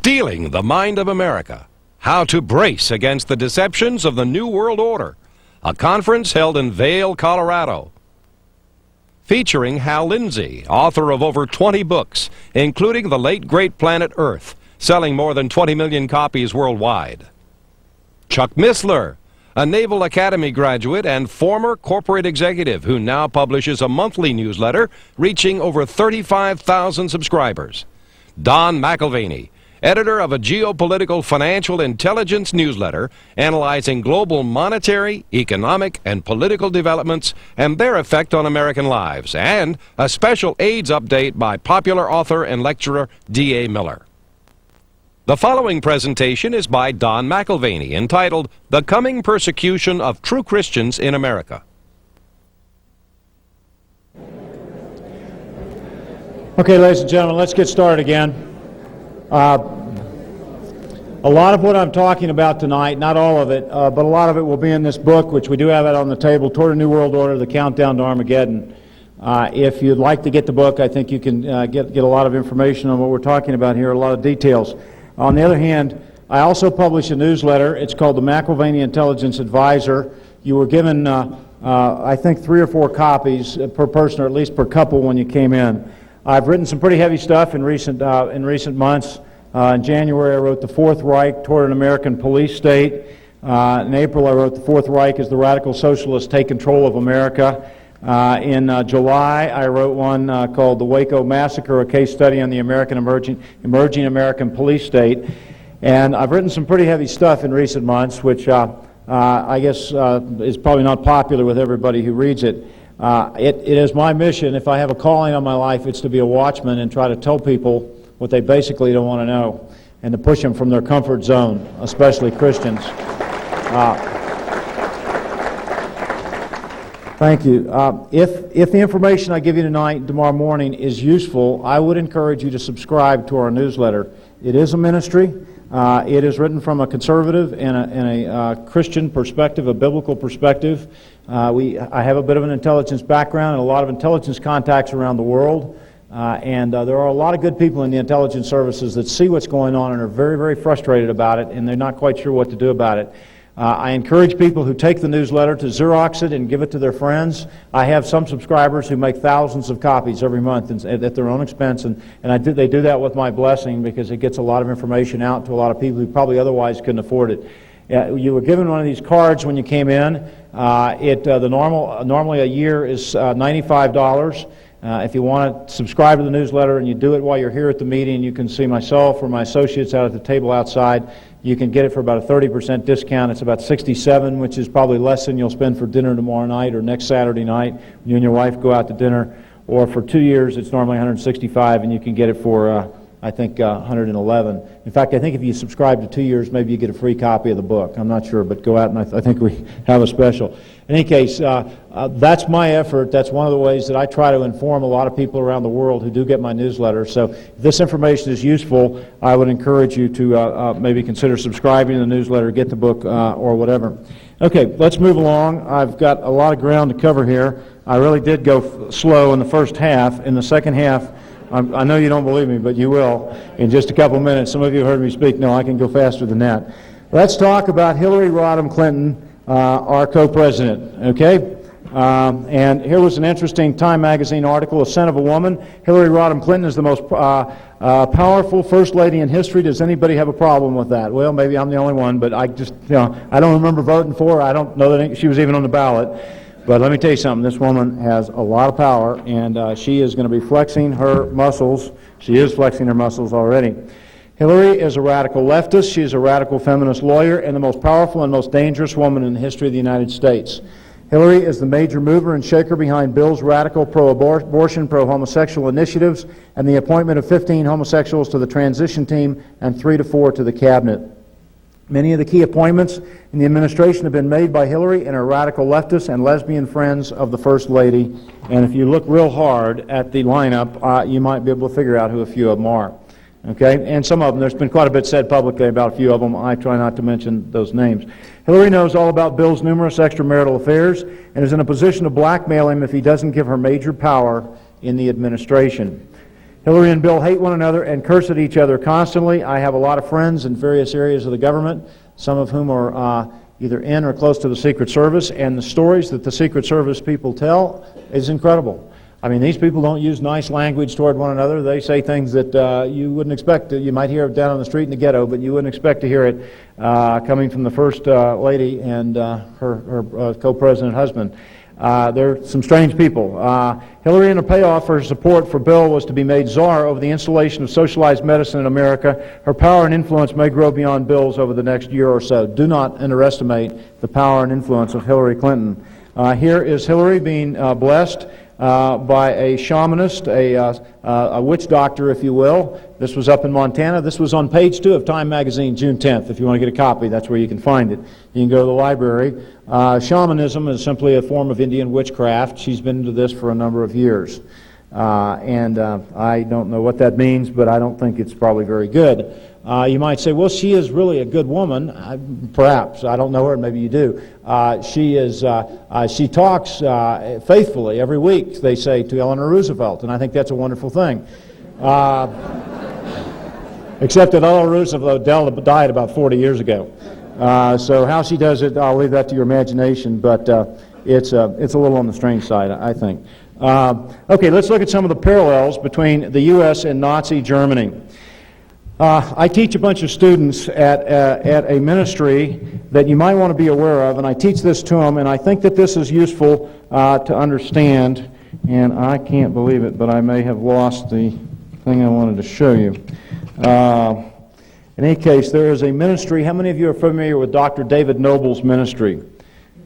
Stealing the Mind of America. How to Brace Against the Deceptions of the New World Order. A conference held in Vail, Colorado. Featuring Hal Lindsey, author of over 20 books, including The Late Great Planet Earth, selling more than 20 million copies worldwide. Chuck Missler, a Naval Academy graduate and former corporate executive who now publishes a monthly newsletter reaching over 35,000 subscribers. Don McAlvany, editor of a geopolitical financial intelligence newsletter analyzing global monetary, economic, and political developments and their effect on American lives, and a special AIDS update by popular author and lecturer D.A. Miller. The following presentation is by Don McAlvany, entitled The Coming Persecution of True Christians in America. Okay, ladies and gentlemen, let's get started again. A lot of what I'm talking about tonight, not all of it, but a lot of it will be in this book, which we do have it on the table, Toward a New World Order, The Countdown to Armageddon. If you'd like to get the book, I think you can get a lot of information on what we're talking about here, a lot of details. On the other hand, I also publish a newsletter. It's called the McAlvany Intelligence Advisor. You were given, I think, 3 or 4 copies per person, or at least per couple when you came in. I've written some pretty heavy stuff in recent months. In January, I wrote The Fourth Reich Toward an American Police State. In April, I wrote The Fourth Reich as the Radical Socialists Take Control of America. In July, I wrote one called The Waco Massacre, a case study on the emerging American police state. And I've written some pretty heavy stuff in recent months, which I guess is probably not popular with everybody who reads it. It is my mission, if I have a calling on my life, it's to be a watchman and try to tell people what they basically don't want to know, and to push them from their comfort zone, especially Christians. Thank you. If the information I give you tonight and tomorrow morning is useful, I would encourage you to subscribe to our newsletter. It is a ministry. It is written from a conservative and a Christian perspective, a biblical perspective. I have a bit of an intelligence background and a lot of intelligence contacts around the world. And there are a lot of good people in the intelligence services that see what's going on and are very, very frustrated about it, and they're not quite sure what to do about it. I encourage people who take the newsletter to Xerox it and give it to their friends. I have some subscribers who make thousands of copies every month at their own expense, and they do that with my blessing, because it gets a lot of information out to a lot of people who probably otherwise couldn't afford it. You were given one of these cards when you came in. Normally a year is $95. If you want to subscribe to the newsletter and you do it while you're here at the meeting, you can see myself or my associates out at the table outside. You can get it for about a 30% discount. It's about $67, which is probably less than you'll spend for dinner tomorrow night or next Saturday night when you and your wife go out to dinner. Or for 2 years, it's normally $165, and you can get it for, I think, $111. In fact, I think if you subscribe to 2 years, maybe you get a free copy of the book. I'm not sure, but go out, and I think we have a special. In any case, that's my effort. That's one of the ways that I try to inform a lot of people around the world who do get my newsletter. So if this information is useful, I would encourage you to maybe consider subscribing to the newsletter, get the book, or whatever. Okay, let's move along. I've got a lot of ground to cover here. I really did go slow in the first half. In the second half, I know you don't believe me, but you will in just a couple of minutes. Some of you heard me speak. No, I can go faster than that. Let's talk about Hillary Rodham Clinton, our co-president, okay? And here was an interesting Time magazine article, Ascent of a Woman. Hillary Rodham Clinton is the most powerful first lady in history. Does anybody have a problem with that? Well, maybe I'm the only one, but I just, I don't remember voting for her. I don't know that she was even on the ballot. But let me tell you something, this woman has a lot of power, and she is going to be flexing her muscles. She is flexing her muscles already. Hillary is a radical leftist. She is a radical feminist lawyer and the most powerful and most dangerous woman in the history of the United States. Hillary is the major mover and shaker behind Bill's radical pro-abortion, pro-homosexual initiatives, and the appointment of 15 homosexuals to the transition team and 3 to 4 to the cabinet. Many of the key appointments in the administration have been made by Hillary and her radical leftists and lesbian friends of the First Lady. And if you look real hard at the lineup, you might be able to figure out who a few of them are. Okay? And some of them, there's been quite a bit said publicly about a few of them. I try not to mention those names. Hillary knows all about Bill's numerous extramarital affairs and is in a position to blackmail him if he doesn't give her major power in the administration. Hillary and Bill hate one another and curse at each other constantly. I have a lot of friends in various areas of the government, some of whom are either in or close to the Secret Service, and the stories that the Secret Service people tell is incredible. I mean, these people don't use nice language toward one another. They say things that you wouldn't expect. You might hear it down on the street in the ghetto, but you wouldn't expect to hear it coming from the First Lady and her co-president husband. They're some strange people. Hillary and her payoff for her support for Bill was to be made czar over the installation of socialized medicine in America. Her power and influence may grow beyond Bill's over the next year or so. Do not underestimate the power and influence of Hillary Clinton. Here is Hillary being blessed by a shamanist, a witch doctor, if you will. This was up in Montana. This was on page 2 of Time magazine, June 10th. If you want to get a copy, that's where you can find it. You can go to the library. Shamanism is simply a form of Indian witchcraft. She's been into this for a number of years. I don't know what that means, but I don't think it's probably very good. You might say, well, she is really a good woman. Perhaps. I don't know her, maybe you do. She talks faithfully every week, they say, to Eleanor Roosevelt, and I think that's a wonderful thing. Except that Eleanor Roosevelt died about 40 years ago. So how she does it, I'll leave that to your imagination, but it's a little on the strange side, I think. Okay, let's look at some of the parallels between the U.S. and Nazi Germany. I teach a bunch of students at a ministry that you might want to be aware of, and I teach this to them, and I think that this is useful to understand, and I can't believe it, but I may have lost the thing I wanted to show you. In any case, there is a ministry. How many of you are familiar with Dr. David Noble's ministry?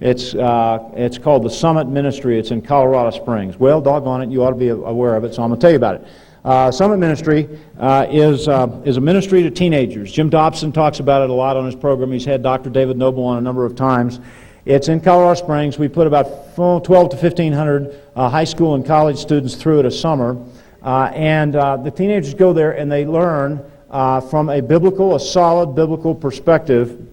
It's called the Summit Ministry. It's in Colorado Springs. Well, doggone it, you ought to be aware of it, so I'm going to tell you about it. Summit Ministry is a ministry to teenagers. Jim Dobson talks about it a lot on his program. He's had Dr. David Noble on a number of times. It's in Colorado Springs. We put about 12 to 1,500 high school and college students through it a summer. The teenagers go there and they learn from a solid biblical perspective.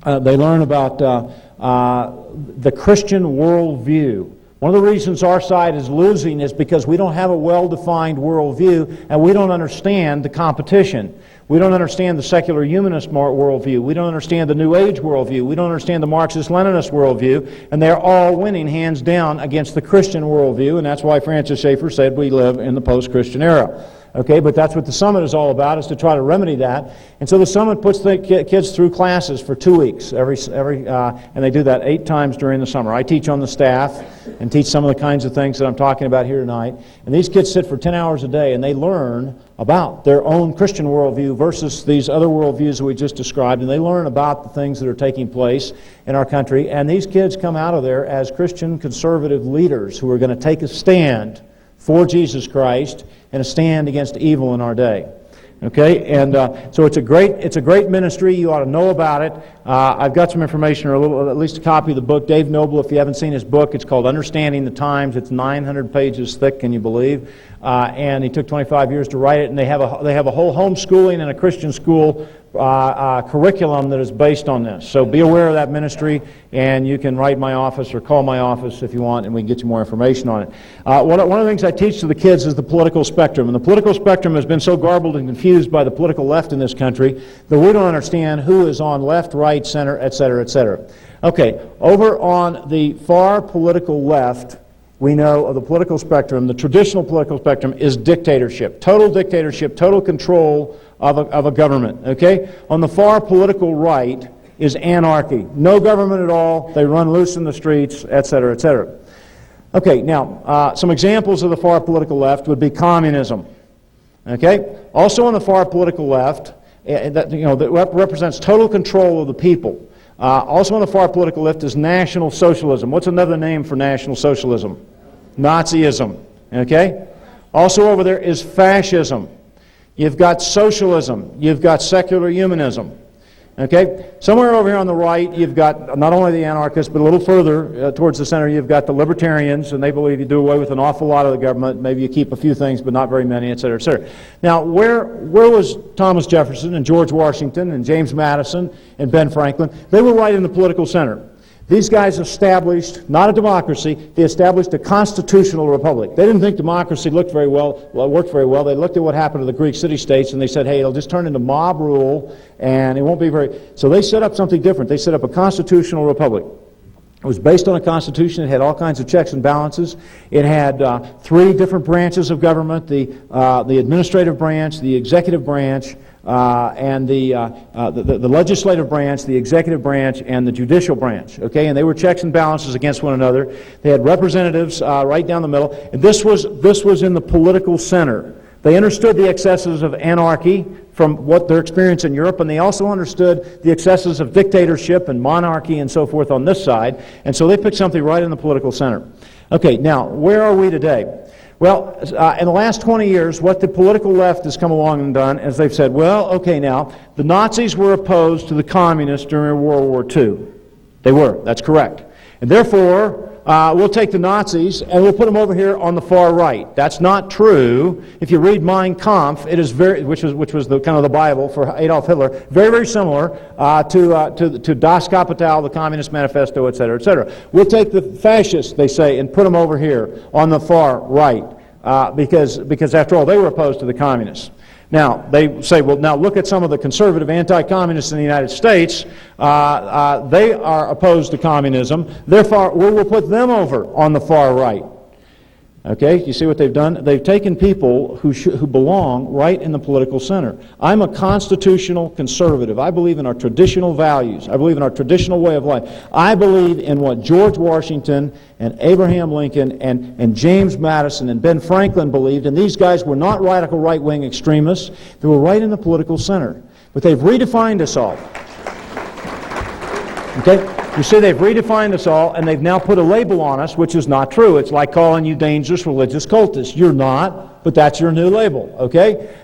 They learn about the Christian worldview. One of the reasons our side is losing is because we don't have a well-defined worldview and we don't understand the competition. We don't understand the secular humanist worldview. We don't understand the New Age worldview. We don't understand the Marxist-Leninist worldview. And they're all winning hands down against the Christian worldview, and that's why Francis Schaeffer said we live in the post-Christian era. Okay, but that's what the Summit is all about, is to try to remedy that. And so the Summit puts the kids through classes for 2 weeks, and they do that 8 times during the summer. I teach on the staff and teach some of the kinds of things that I'm talking about here tonight. And these kids sit for 10 hours a day, and they learn about their own Christian worldview versus these other worldviews that we just described, and they learn about the things that are taking place in our country. And these kids come out of there as Christian conservative leaders who are going to take a stand for Jesus Christ and a stand against evil in our day. Okay, and so it's a great ministry. You ought to know about it. I've got some information, or at least a copy of the book. Dave Noble, if you haven't seen his book, it's called Understanding the Times. It's 900 pages thick, can you believe? And he took 25 years to write it. And they have a whole homeschooling and a Christian school curriculum that is based on this. So be aware of that ministry, and you can write my office or call my office if you want, and we can get you more information on it. One of the things I teach to the kids is the political spectrum. And the political spectrum has been so garbled and confused by the political left in this country that we don't understand who is on left, right, center, etc., etc. Okay, over on the far political left, we know of the political spectrum, the traditional political spectrum is dictatorship, total control of a government, okay? On the far political right is anarchy. No government at all, they run loose in the streets, etc., etc. Okay, now, some examples of the far political left would be communism, okay? Also on the far political left, that represents total control of the people. Also on the far political left is National Socialism. What's another name for National Socialism? Nazism, okay? Also over there is fascism. You've got socialism. You've got secular humanism. Okay? Somewhere over here on the right, you've got not only the anarchists, but a little further towards the center, you've got the libertarians, and they believe you do away with an awful lot of the government. Maybe you keep a few things, but not very many, et cetera, et cetera. Now, where was Thomas Jefferson and George Washington and James Madison and Ben Franklin? They were right in the political center. These guys established, not a democracy, they established a constitutional republic. They didn't think democracy worked very well. They looked at what happened to the Greek city-states and they said, hey, it'll just turn into mob rule and it won't be very... So they set up something different. They set up a constitutional republic. It was based on a constitution. It had all kinds of checks and balances. It had three different branches of government, the administrative branch, the executive branch, and the legislative branch, the executive branch, and the judicial branch. Okay, and they were checks and balances against one another. They had representatives right down the middle. And this was in the political center. They understood the excesses of anarchy from what their experience in Europe, and they also understood the excesses of dictatorship and monarchy and so forth on this side. And so they picked something right in the political center. Okay, now, where are we today? Well, in the last 20 years, what the political left has come along and done is they've said, well, okay, now, the Nazis were opposed to the communists during World War II. They were, that's correct. And therefore, we'll take the Nazis and we'll put them over here on the far right. That's not true. If you read Mein Kampf, it is which was the kind of the Bible for Adolf Hitler, very, very similar to Das Kapital, the Communist Manifesto, etc., etc. We'll take the fascists, they say, and put them over here on the far right, because after all, they were opposed to the communists. Now, they say, well, now look at some of the conservative anti-communists in the United States. They are opposed to communism. Therefore, we will put them over on the far right. Okay, you see what they've done? They've taken people who belong right in the political center. I'm a constitutional conservative. I believe in our traditional values. I believe in our traditional way of life. I believe in what George Washington and Abraham Lincoln and James Madison and Ben Franklin believed, and these guys were not radical right-wing extremists. They were right in the political center. But they've redefined us all. Okay? You see, they've redefined us all, and they've now put a label on us, which is not true. It's like calling you dangerous religious cultists. You're not, but that's your new label, okay?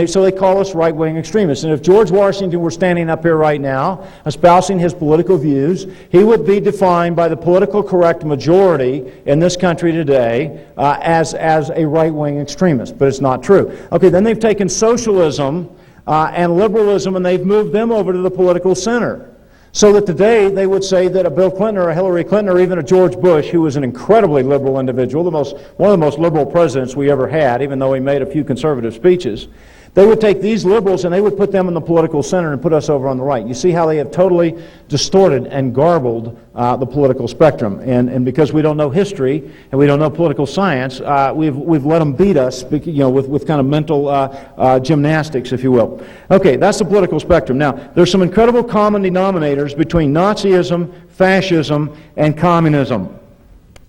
So they call us right-wing extremists. And if George Washington were standing up here right now, espousing his political views, he would be defined by the political correct majority in this country today as a right-wing extremist, but it's not true. Okay, then they've taken socialism and liberalism, and they've moved them over to the political center. So that today they would say that a Bill Clinton or a Hillary Clinton or even a George Bush, who was an incredibly liberal individual, one of the most liberal presidents we ever had, even though he made a few conservative speeches, they would take these liberals and they would put them in the political center and put us over on the right. You see how they have totally distorted and garbled the political spectrum. And because we don't know history and we don't know political science, we've let them beat us, with kind of mental gymnastics, if you will. Okay, that's the political spectrum. Now, there's some incredible common denominators between Nazism, fascism, and communism.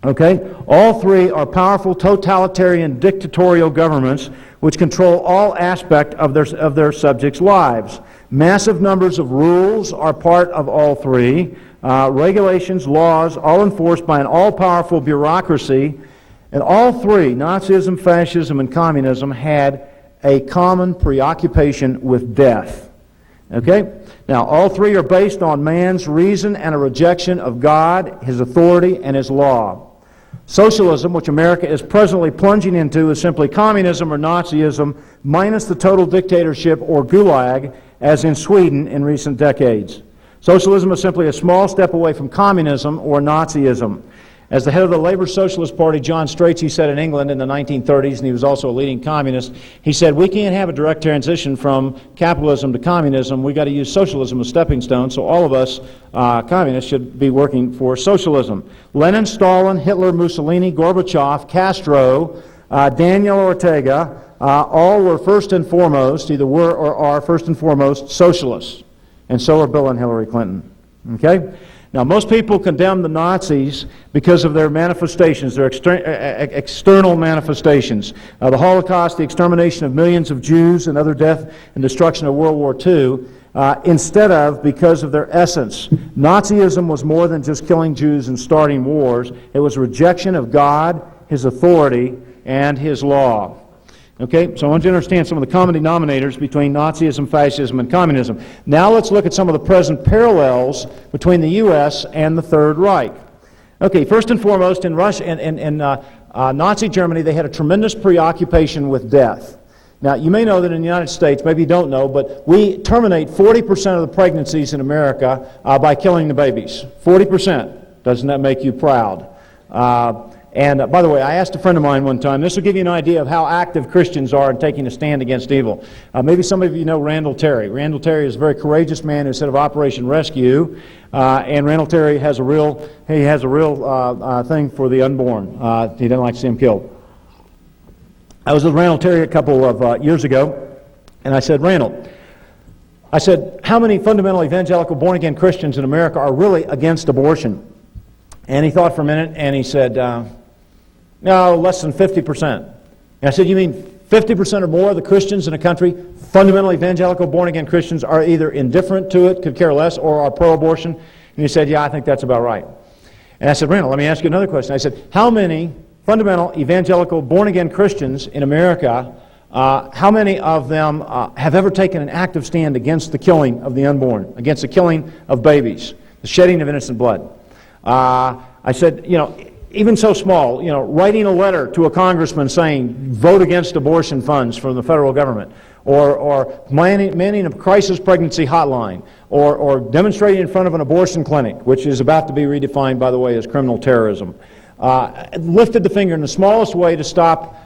Okay? All three are powerful totalitarian dictatorial governments which control all aspects of their subjects' lives. Massive numbers of rules are part of all three. Regulations, laws, all enforced by an all-powerful bureaucracy. And all three, Nazism, fascism, and communism, had a common preoccupation with death. Okay? Now, all three are based on man's reason and a rejection of God, His authority, and His law. Socialism, which America is presently plunging into, is simply communism or Nazism minus the total dictatorship or gulag, as in Sweden in recent decades. Socialism is simply a small step away from communism or Nazism. As the head of the Labour Socialist Party, John Strachey, said in England in the 1930s, and he was also a leading communist, he said, we can't have a direct transition from capitalism to communism. We've got to use socialism as a stepping stone, so all of us communists should be working for socialism. Lenin, Stalin, Hitler, Mussolini, Gorbachev, Castro, Daniel Ortega, all were first and foremost, either were or are first and foremost socialists. And so are Bill and Hillary Clinton. Okay? Now, most people condemn the Nazis because of their manifestations, their external manifestations. The Holocaust, the extermination of millions of Jews, and other death and destruction of World War II, instead of because of their essence. Nazism was more than just killing Jews and starting wars. It was rejection of God, His authority, and His law. Okay, so I want you to understand some of the common denominators between Nazism, fascism, and communism. Now let's look at some of the present parallels between the U.S. and the Third Reich. Okay, first and foremost, in Russia, in Nazi Germany, they had a tremendous preoccupation with death. Now, you may know that in the United States, maybe you don't know, but we terminate 40% of the pregnancies in America by killing the babies. 40%. Doesn't that make you proud? By the way, I asked a friend of mine one time, this will give you an idea of how active Christians are in taking a stand against evil. Maybe some of you know Randall Terry. Randall Terry is a very courageous man who's head of Operation Rescue, and Randall Terry has a real thing for the unborn. He doesn't like to see them killed. I was with Randall Terry a couple of years ago, and I said, Randall, how many fundamental evangelical born-again Christians in America are really against abortion? And he thought for a minute, and he said, no, less than 50%. And I said, you mean 50% or more of the Christians in a country, fundamental evangelical born-again Christians, are either indifferent to it, could care less, or are pro-abortion? And he said, yeah, I think that's about right. And I said, Randall, let me ask you another question. I said, how many fundamental evangelical born-again Christians in America, how many of them have ever taken an active stand against the killing of the unborn, against the killing of babies, the shedding of innocent blood? I said, even so small, writing a letter to a congressman saying, vote against abortion funds from the federal government, or manning a crisis pregnancy hotline, or demonstrating in front of an abortion clinic, which is about to be redefined, by the way, as criminal terrorism. Lifted the finger in the smallest way to stop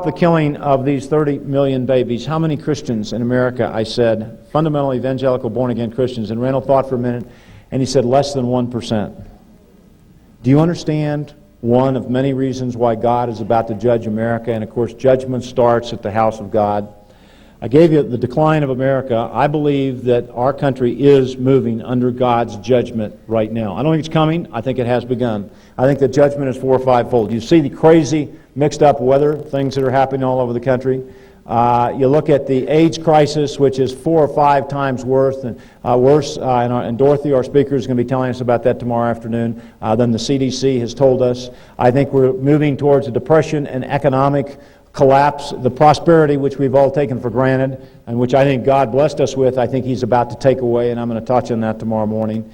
the killing of these 30 million babies. How many Christians in America, I said, fundamental evangelical born-again Christians? And Randall thought for a minute, and he said less than 1%. Do you understand one of many reasons why God is about to judge America? And of course, judgment starts at the house of God. I gave you the decline of America. I believe that our country is moving under God's judgment right now. I don't think it's coming. I think it has begun. I think the judgment is 4 or 5-fold. You see the crazy mixed up weather, things that are happening all over the country. You look at the AIDS crisis, which is 4 or 5 times worse, and Dorothy, our speaker, is going to be telling us about that tomorrow afternoon, than the CDC has told us. I think we're moving towards a depression and economic collapse. The prosperity which we've all taken for granted, and which I think God blessed us with, I think He's about to take away, and I'm going to touch on that tomorrow morning.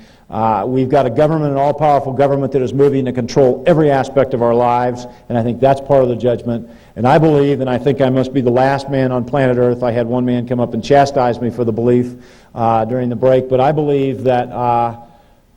We've got a government, an all-powerful government, that is moving to control every aspect of our lives, and I think that's part of the judgment. And I believe, and I think I must be the last man on planet Earth. I had one man come up and chastise me for the belief during the break, but I believe that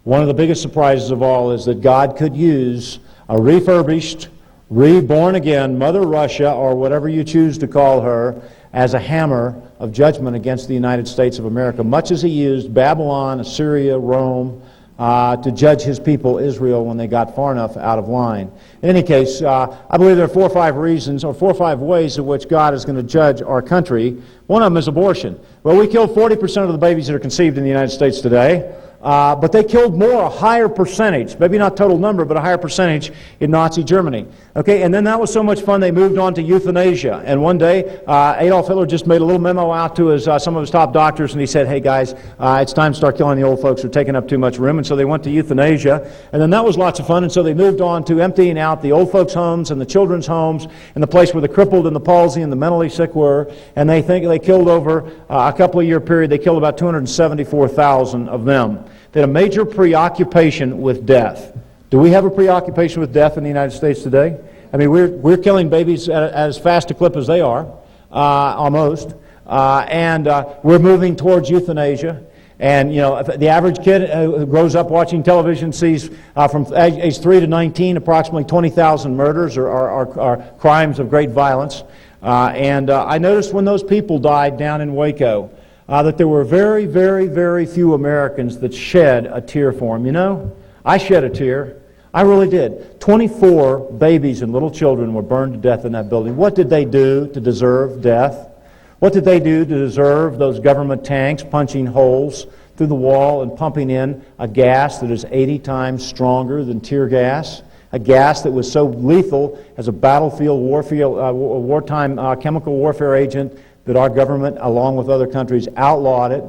one of the biggest surprises of all is that God could use a refurbished, reborn again Mother Russia, or whatever you choose to call her, as a hammer of judgment against the United States of America, much as He used Babylon, Assyria, Rome, to judge His people, Israel, when they got far enough out of line. In any case, I believe there are 4 or 5 reasons, or 4 or 5 ways in which God is going to judge our country. One of them is abortion. Well, we kill 40% of the babies that are conceived in the United States today. But they killed more, a higher percentage, maybe not total number, but a higher percentage in Nazi Germany. Okay, and then that was so much fun, they moved on to euthanasia. And one day, Adolf Hitler just made a little memo out to some of his top doctors, and he said, hey guys, it's time to start killing the old folks who are taking up too much room. And so they went to euthanasia, and then that was lots of fun, and so they moved on to emptying out the old folks' homes and the children's homes and the place where the crippled and the palsy and the mentally sick were. And they think they killed over a couple of year period, they killed about 274,000 of them. They had a major preoccupation with death. Do we have a preoccupation with death in the United States today? I mean, we're killing babies at as fast a clip as they are, almost, and we're moving towards euthanasia. And the average kid who grows up watching television sees from age 3 to 19 approximately 20,000 murders or crimes of great violence. And I noticed when those people died down in Waco, that there were very, very, very few Americans that shed a tear for them. I shed a tear. I really did. 24 babies and little children were burned to death in that building. What did they do to deserve death? What did they do to deserve those government tanks punching holes through the wall and pumping in a gas that is 80 times stronger than tear gas? A gas that was so lethal as a battlefield wartime chemical warfare agent that our government, along with other countries, outlawed it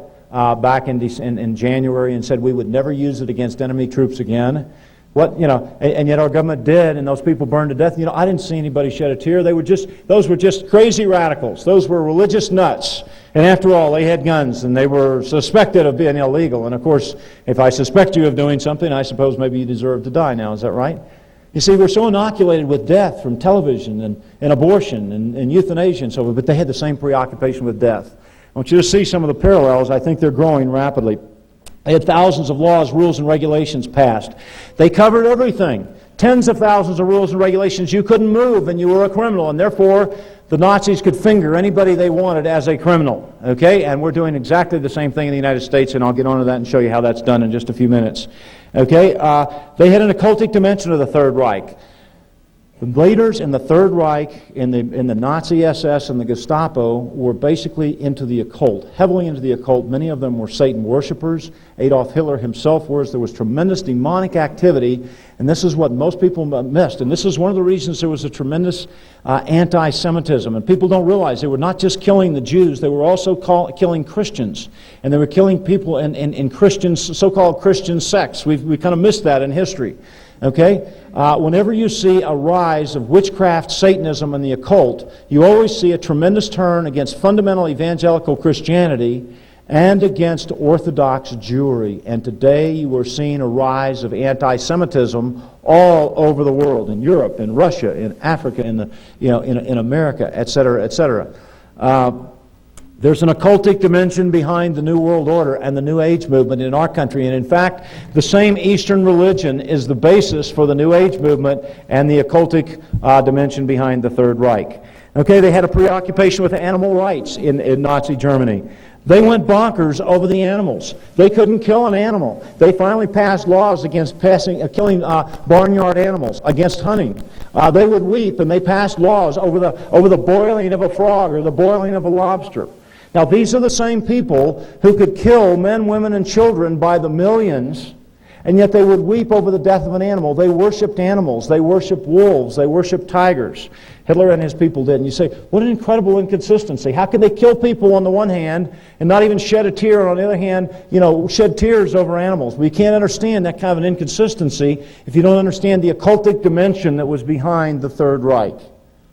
back in January and said we would never use it against enemy troops again. And yet our government did, and those people burned to death. I didn't see anybody shed a tear. Those were just crazy radicals. Those were religious nuts. And after all, they had guns, and they were suspected of being illegal. And of course, if I suspect you of doing something, I suppose maybe you deserve to die now. Is that right? You see, we're so inoculated with death from television and abortion and euthanasia and so forth, but they had the same preoccupation with death. I want you to see some of the parallels. I think they're growing rapidly. They had thousands of laws, rules, and regulations passed. They covered everything. Tens of thousands of rules and regulations. You couldn't move and you were a criminal, and therefore the Nazis could finger anybody they wanted as a criminal. Okay? And we're doing exactly the same thing in the United States, and I'll get onto that and show you how that's done in just a few minutes. Okay? They had an occultic dimension of the Third Reich. The leaders in the Third Reich, in the Nazi SS and the Gestapo, were basically into the occult, heavily into the occult. Many of them were Satan worshipers. Adolf Hitler himself was. There was tremendous demonic activity, and this is what most people missed. And this is one of the reasons there was a tremendous anti-Semitism. And people don't realize they were not just killing the Jews, they were also killing Christians. And they were killing people in Christians, so-called Christian sects. We kind of missed that in history. Okay? Whenever you see a rise of witchcraft, Satanism, and the occult, you always see a tremendous turn against fundamental evangelical Christianity and against Orthodox Jewry. And today you are seeing a rise of anti-Semitism all over the world, in Europe, in Russia, in Africa, in America, etc., etc. There's an occultic dimension behind the New World Order and the New Age movement in our country. And in fact, the same Eastern religion is the basis for the New Age movement and the occultic dimension behind the Third Reich. Okay, they had a preoccupation with animal rights in Nazi Germany. They went bonkers over the animals. They couldn't kill an animal. They finally passed laws against killing barnyard animals, against hunting. They would weep, and they passed laws over the boiling of a frog or the boiling of a lobster. Now, these are the same people who could kill men, women, and children by the millions, and yet they would weep over the death of an animal. They worshipped animals. They worshipped wolves. They worshipped tigers. Hitler and his people did. And you say, what an incredible inconsistency. How can they kill people on the one hand and not even shed a tear, and on the other hand, shed tears over animals? We can't understand that kind of an inconsistency if you don't understand the occultic dimension that was behind the Third Reich.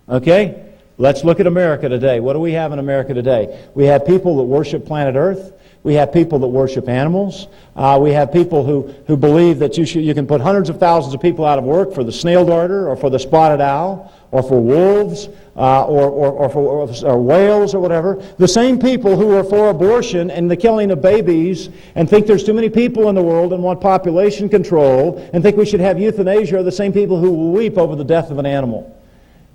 Okay? Let's look at America today. What do we have in America today? We have people that worship planet Earth. We have people that worship animals. We have people who believe that you can put hundreds of thousands of people out of work for the snail darter or for the spotted owl or for wolves or for whales or whatever. The same people who are for abortion and the killing of babies and think there's too many people in the world and want population control and think we should have euthanasia are the same people who will weep over the death of an animal.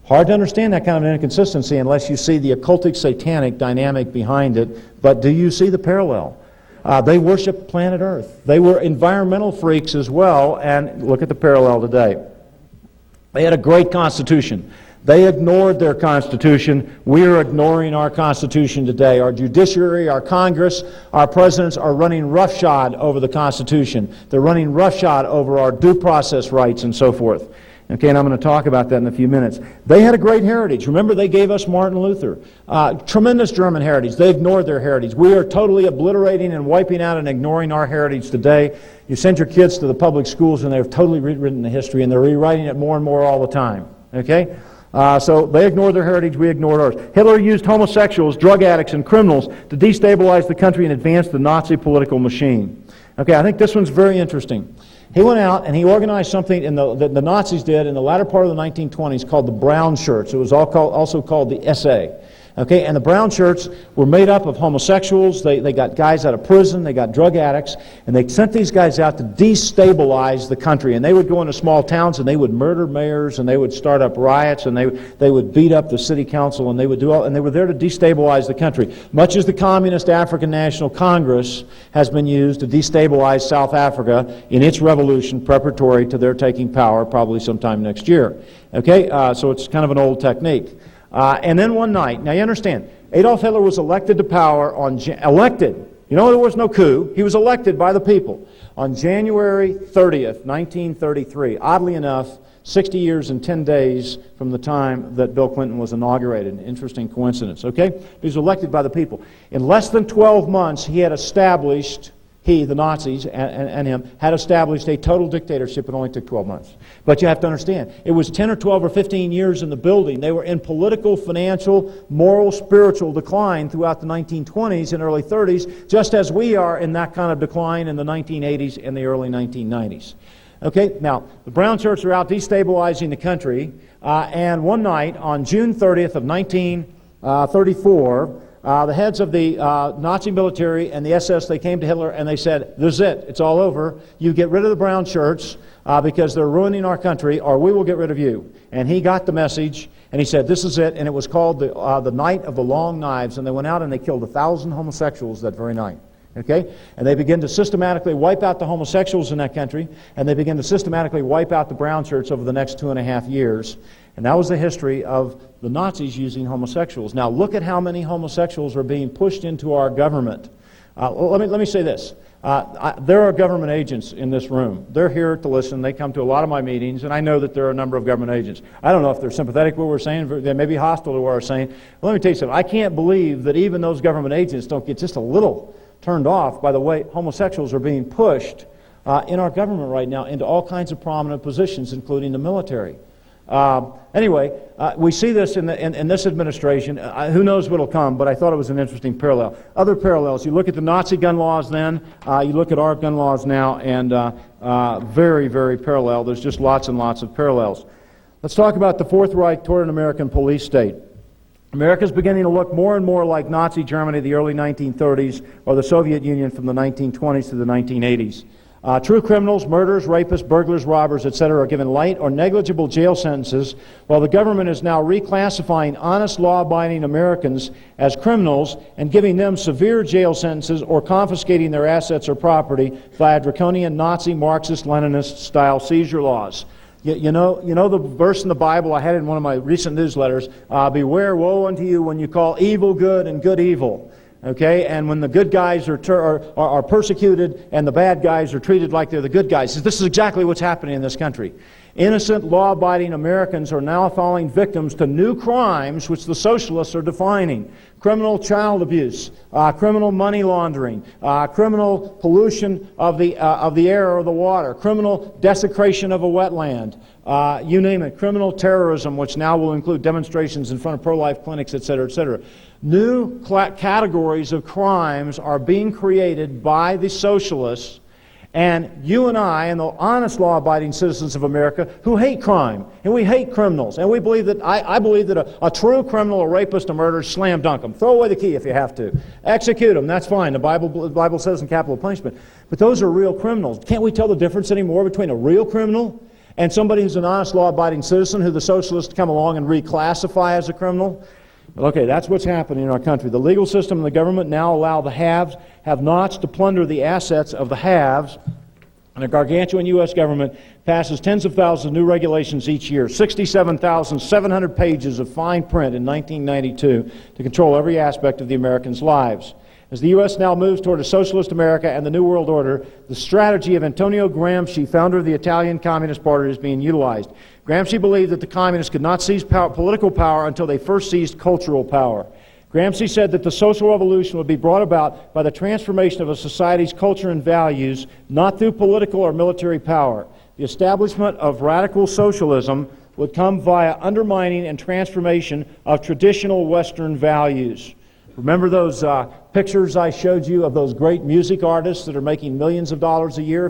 Hard to understand that kind of an inconsistency unless you see the occultic satanic dynamic behind it. But do you see the parallel? They worship planet Earth. They were environmental freaks as well, and look at the parallel today. They had a great constitution. They ignored their constitution. We are ignoring our constitution today. Our judiciary, our Congress, our presidents are running roughshod over the Constitution. They're running roughshod over our due process rights and so forth. Okay, and I'm going to talk about that in a few minutes. They had a great heritage. Remember, they gave us Martin Luther. Tremendous German heritage. They ignored their heritage. We are totally obliterating and wiping out and ignoring our heritage today. You send your kids to the public schools and they've totally rewritten the history, and they're rewriting it more and more all the time. Okay? So they ignored their heritage, we ignored ours. Hitler used homosexuals, drug addicts, and criminals to destabilize the country and advance the Nazi political machine. Okay, I think this one's very interesting. He went out and he organized something that the Nazis did in the latter part of the 1920s called the Brown Shirts. It was also called the SA. Okay, and the brown shirts were made up of homosexuals. They got guys out of prison. They got drug addicts. And they sent these guys out to destabilize the country. And they would go into small towns and they would murder mayors and they would start up riots and they would beat up the city council and they would do all, and they were there to destabilize the country. Much as the Communist African National Congress has been used to destabilize South Africa in its revolution preparatory to their taking power probably sometime next year. Okay, so it's kind of an old technique. And then one night, now you understand, Adolf Hitler was elected to power elected. You know, there was no coup. He was elected by the people on January 30th, 1933. Oddly enough, 60 years and 10 days from the time that Bill Clinton was inaugurated. An interesting coincidence, okay? He was elected by the people. In less than 12 months, he had established, the Nazis and him, had established a total dictatorship. It only took 12 months. But you have to understand, it was 10 or 12 or 15 years in the building. They were in political, financial, moral, spiritual decline throughout the 1920s and early 30s, just as we are in that kind of decline in the 1980s and the early 1990s. Okay, now, the brown shirts are out destabilizing the country, and one night on June 30th of 1934, The heads of the Nazi military and the SS, they came to Hitler and they said, "This is it. It's all over. You get rid of the brown shirts because they're ruining our country, or we will get rid of you." And he got the message, and he said, "This is it." And it was called the Night of the Long Knives. And they went out and they killed 1,000 homosexuals that very night. Okay? And they began to systematically wipe out the homosexuals in that country, and they began to systematically wipe out the brown shirts over the next 2.5 years. And that was the history of the Nazis using homosexuals. Now look at how many homosexuals are being pushed into our government. Let me say this. There are government agents in this room. They're here to listen. They come to a lot of my meetings, and I know that there are a number of government agents. I don't know if they're sympathetic to what we're saying. They may be hostile to what we're saying. But let me tell you something. I can't believe that even those government agents don't get just a little turned off by the way homosexuals are being pushed in our government right now into all kinds of prominent positions, including the military. Anyway, we see this in this administration. Who knows what will come, but I thought it was an interesting parallel. Other parallels, you look at the Nazi gun laws then, you look at our gun laws now, and very, very parallel. There's just lots and lots of parallels. Let's talk about the Fourth Reich toward an American police state. America's beginning to look more and more like Nazi Germany of the early 1930s or the Soviet Union from the 1920s to the 1980s. True criminals, murderers, rapists, burglars, robbers, etc. are given light or negligible jail sentences, while the government is now reclassifying honest, law-abiding Americans as criminals and giving them severe jail sentences or confiscating their assets or property via draconian Nazi, Marxist, Leninist-style seizure laws. You know the verse in the Bible, I had it in one of my recent newsletters, beware, woe unto you when you call evil good and good evil. Okay, and when the good guys are persecuted and the bad guys are treated like they're the good guys. This is exactly what's happening in this country. Innocent, law-abiding Americans are now falling victims to new crimes which the socialists are defining. Criminal child abuse, criminal money laundering, criminal pollution of the air or the water, criminal desecration of a wetland, you name it, criminal terrorism, which now will include demonstrations in front of pro-life clinics, etc., etc. New categories of crimes are being created by the socialists, and you and I and the honest law-abiding citizens of America who hate crime, and we hate criminals, and we believe that, I believe that a true criminal, a rapist, a murderer, slam dunk them. Throw away the key if you have to. Execute them, that's fine. The Bible says in capital punishment. But those are real criminals. Can't we tell the difference anymore between a real criminal and somebody who's an honest law-abiding citizen who the socialists come along and reclassify as a criminal? Okay, that's what's happening in our country. The legal system and the government now allow the haves, have-nots to plunder the assets of the haves, and the gargantuan U.S. government passes tens of thousands of new regulations each year, 67,700 pages of fine print in 1992 to control every aspect of the Americans' lives. As the U.S. now moves toward a socialist America and the New World Order, the strategy of Antonio Gramsci, founder of the Italian Communist Party, is being utilized. Gramsci believed that the communists could not seize political power until they first seized cultural power. Gramsci said that the social revolution would be brought about by the transformation of a society's culture and values, not through political or military power. The establishment of radical socialism would come via undermining and transformation of traditional Western values. Remember those pictures I showed you of those great music artists that are making millions of dollars a year a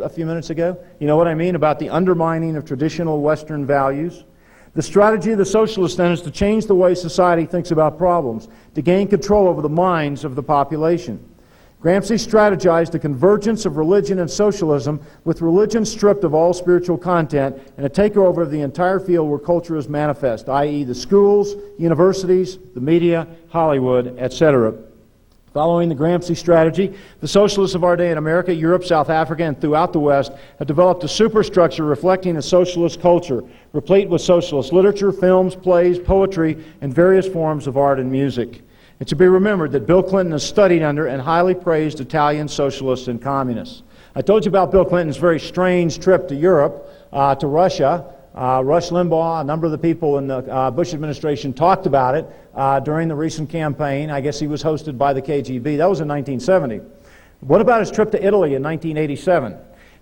few minutes ago? You know what I mean about the undermining of traditional Western values? The strategy of the socialists then is to change the way society thinks about problems, to gain control over the minds of the population. Gramsci strategized the convergence of religion and socialism, with religion stripped of all spiritual content, and a takeover of the entire field where culture is manifest, i.e. the schools, universities, the media, Hollywood, etc. Following the Gramsci strategy, the socialists of our day in America, Europe, South Africa, and throughout the West have developed a superstructure reflecting a socialist culture, replete with socialist literature, films, plays, poetry, and various forms of art and music. It should be remembered that Bill Clinton has studied under and highly praised Italian socialists and communists. I told you about Bill Clinton's very strange trip to Europe, to Russia. Rush Limbaugh, a number of the people in the Bush administration talked about it during the recent campaign. I guess he was hosted by the KGB. That was in 1970. What about his trip to Italy in 1987?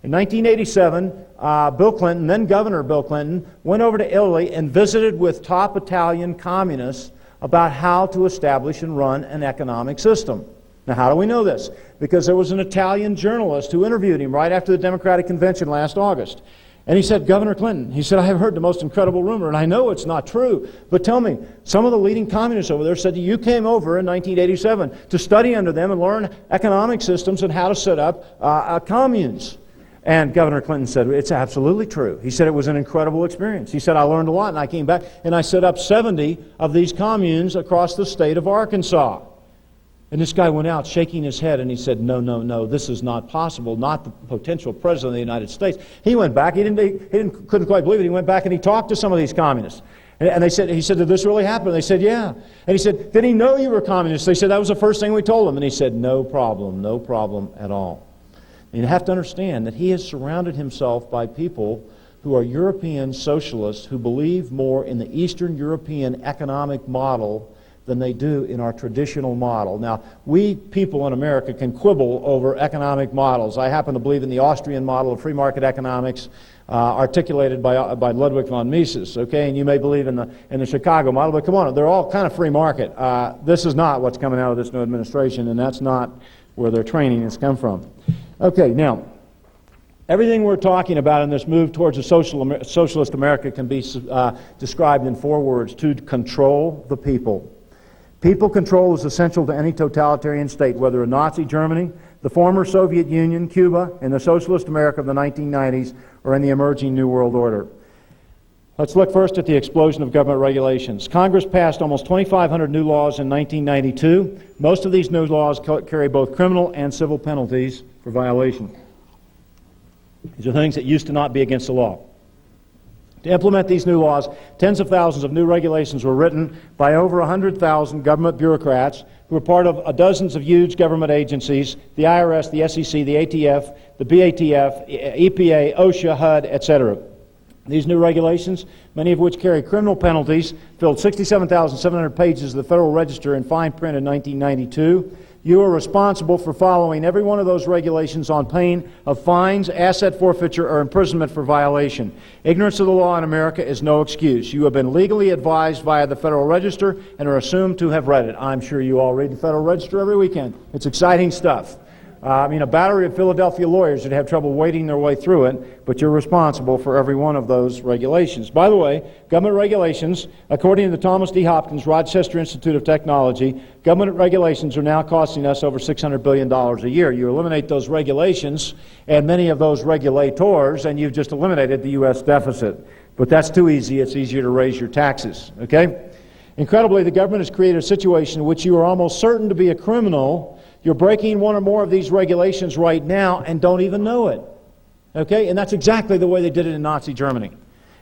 In 1987, Bill Clinton, then Governor Bill Clinton, went over to Italy and visited with top Italian communists about how to establish and run an economic system. Now, how do we know this? Because there was an Italian journalist who interviewed him right after the Democratic Convention last August. And he said, Governor Clinton, he said, I have heard the most incredible rumor, and I know it's not true, but tell me, some of the leading communists over there said that you came over in 1987 to study under them and learn economic systems and how to set up communes. And Governor Clinton said, it's absolutely true. He said it was an incredible experience. He said, I learned a lot, and I came back, and I set up 70 of these communes across the state of Arkansas. And this guy went out shaking his head, and he said, no, no, no, this is not possible, not the potential president of the United States. He went back, couldn't quite believe it. He went back and he talked to some of these communists. And he said, did this really happen? And they said, yeah. And he said, did he know you were communists? They said, that was the first thing we told him. And he said, no problem at all. And you have to understand that he has surrounded himself by people who are European socialists who believe more in the Eastern European economic model than they do in our traditional model. Now, we people in America can quibble over economic models. I happen to believe in the Austrian model of free market economics articulated by Ludwig von Mises, okay? And you may believe in the Chicago model, but come on, they're all kind of free market. This is not what's coming out of this new administration, and that's not where their training has come from. Okay, now, everything we're talking about in this move towards a socialist America can be described in 4 words: to control the people. People control is essential to any totalitarian state, whether in Nazi Germany, the former Soviet Union, Cuba, in the socialist America of the 1990s, or in the emerging New World Order. Let's look first at the explosion of government regulations. Congress passed almost 2,500 new laws in 1992. Most of these new laws carry both criminal and civil penalties for violation. These are things that used to not be against the law. To implement these new laws, tens of thousands of new regulations were written by over 100,000 government bureaucrats who were part of dozens of huge government agencies: the IRS, the SEC, the ATF, the BATF, EPA, OSHA, HUD, etc. These new regulations, many of which carry criminal penalties, filled 67,700 pages of the Federal Register in fine print in 1992. You are responsible for following every one of those regulations on pain of fines, asset forfeiture, or imprisonment for violation. Ignorance of the law in America is no excuse. You have been legally advised via the Federal Register and are assumed to have read it. I'm sure you all read the Federal Register every weekend. It's exciting stuff. A battery of Philadelphia lawyers would have trouble wading their way through it, but you're responsible for every one of those regulations. By the way, government regulations, according to the Thomas D. Hopkins Rochester Institute of Technology, government regulations are now costing us over $600 billion a year. You eliminate those regulations and many of those regulators, and you've just eliminated the U.S. deficit. But that's too easy. It's easier to raise your taxes, okay? Incredibly, the government has created a situation in which you are almost certain to be a criminal. You're breaking one or more of these regulations right now and don't even know it. Okay? And that's exactly the way they did it in Nazi Germany.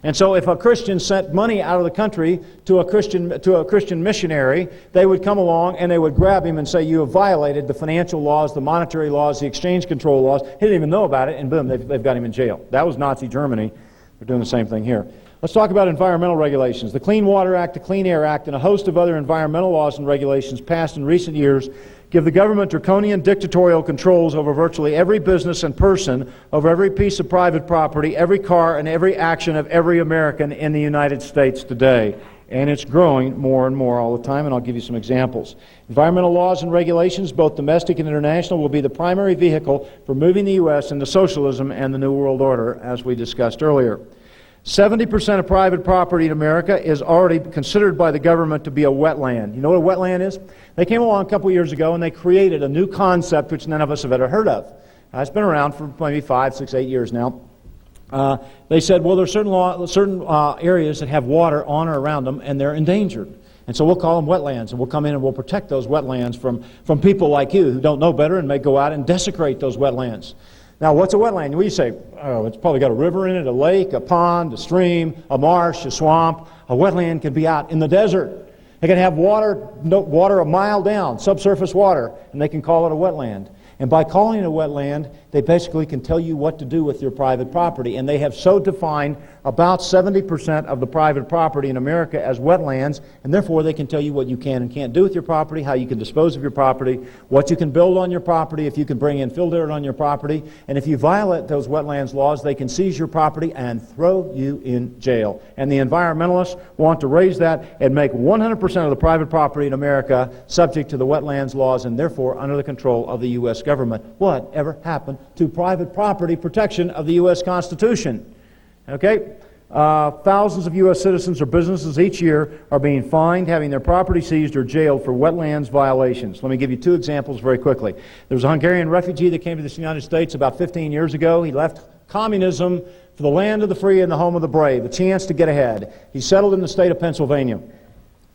And so if a Christian sent money out of the country to a Christian missionary, they would come along and they would grab him and say, you have violated the financial laws, the monetary laws, the exchange control laws. He didn't even know about it, and boom, they've got him in jail. That was Nazi Germany. We're doing the same thing here. Let's talk about environmental regulations. The Clean Water Act, the Clean Air Act, and a host of other environmental laws and regulations passed in recent years give the government draconian dictatorial controls over virtually every business and person, over every piece of private property, every car, and every action of every American in the United States today. And it's growing more and more all the time, and I'll give you some examples. Environmental laws and regulations, both domestic and international, will be the primary vehicle for moving the U.S. into socialism and the New World Order, as we discussed earlier. 70% of private property in America is already considered by the government to be a wetland. You know what a wetland is? They came along a couple years ago and they created a new concept which none of us have ever heard of. It's been around for maybe 5, 6, 8 years now. They said, well, there are certain areas that have water on or around them and they're endangered. And so we'll call them wetlands, and we'll come in and we'll protect those wetlands from people like you who don't know better and may go out and desecrate those wetlands. Now, what's a wetland? Well, you say, oh, it's probably got a river in it, a lake, a pond, a stream, a marsh, a swamp. A wetland can be out in the desert. They can have water a mile down, subsurface water, and they can call it a wetland. And by calling it a wetland, they basically can tell you what to do with your private property. And they have so defined about 70% of the private property in America as wetlands, and therefore they can tell you what you can and can't do with your property, how you can dispose of your property, what you can build on your property, if you can bring in fill dirt on your property. And if you violate those wetlands laws, they can seize your property and throw you in jail. And the environmentalists want to raise that and make 100% of the private property in America subject to the wetlands laws and therefore under the control of the U.S. government. Whatever happened to private property protection of the U.S. Constitution? Okay? Thousands of U.S. citizens or businesses each year are being fined, having their property seized or jailed for wetlands violations. Let me give you two examples very quickly. There was a Hungarian refugee that came to the United States about 15 years ago. He left communism for the land of the free and the home of the brave, a chance to get ahead. He settled in the state of Pennsylvania.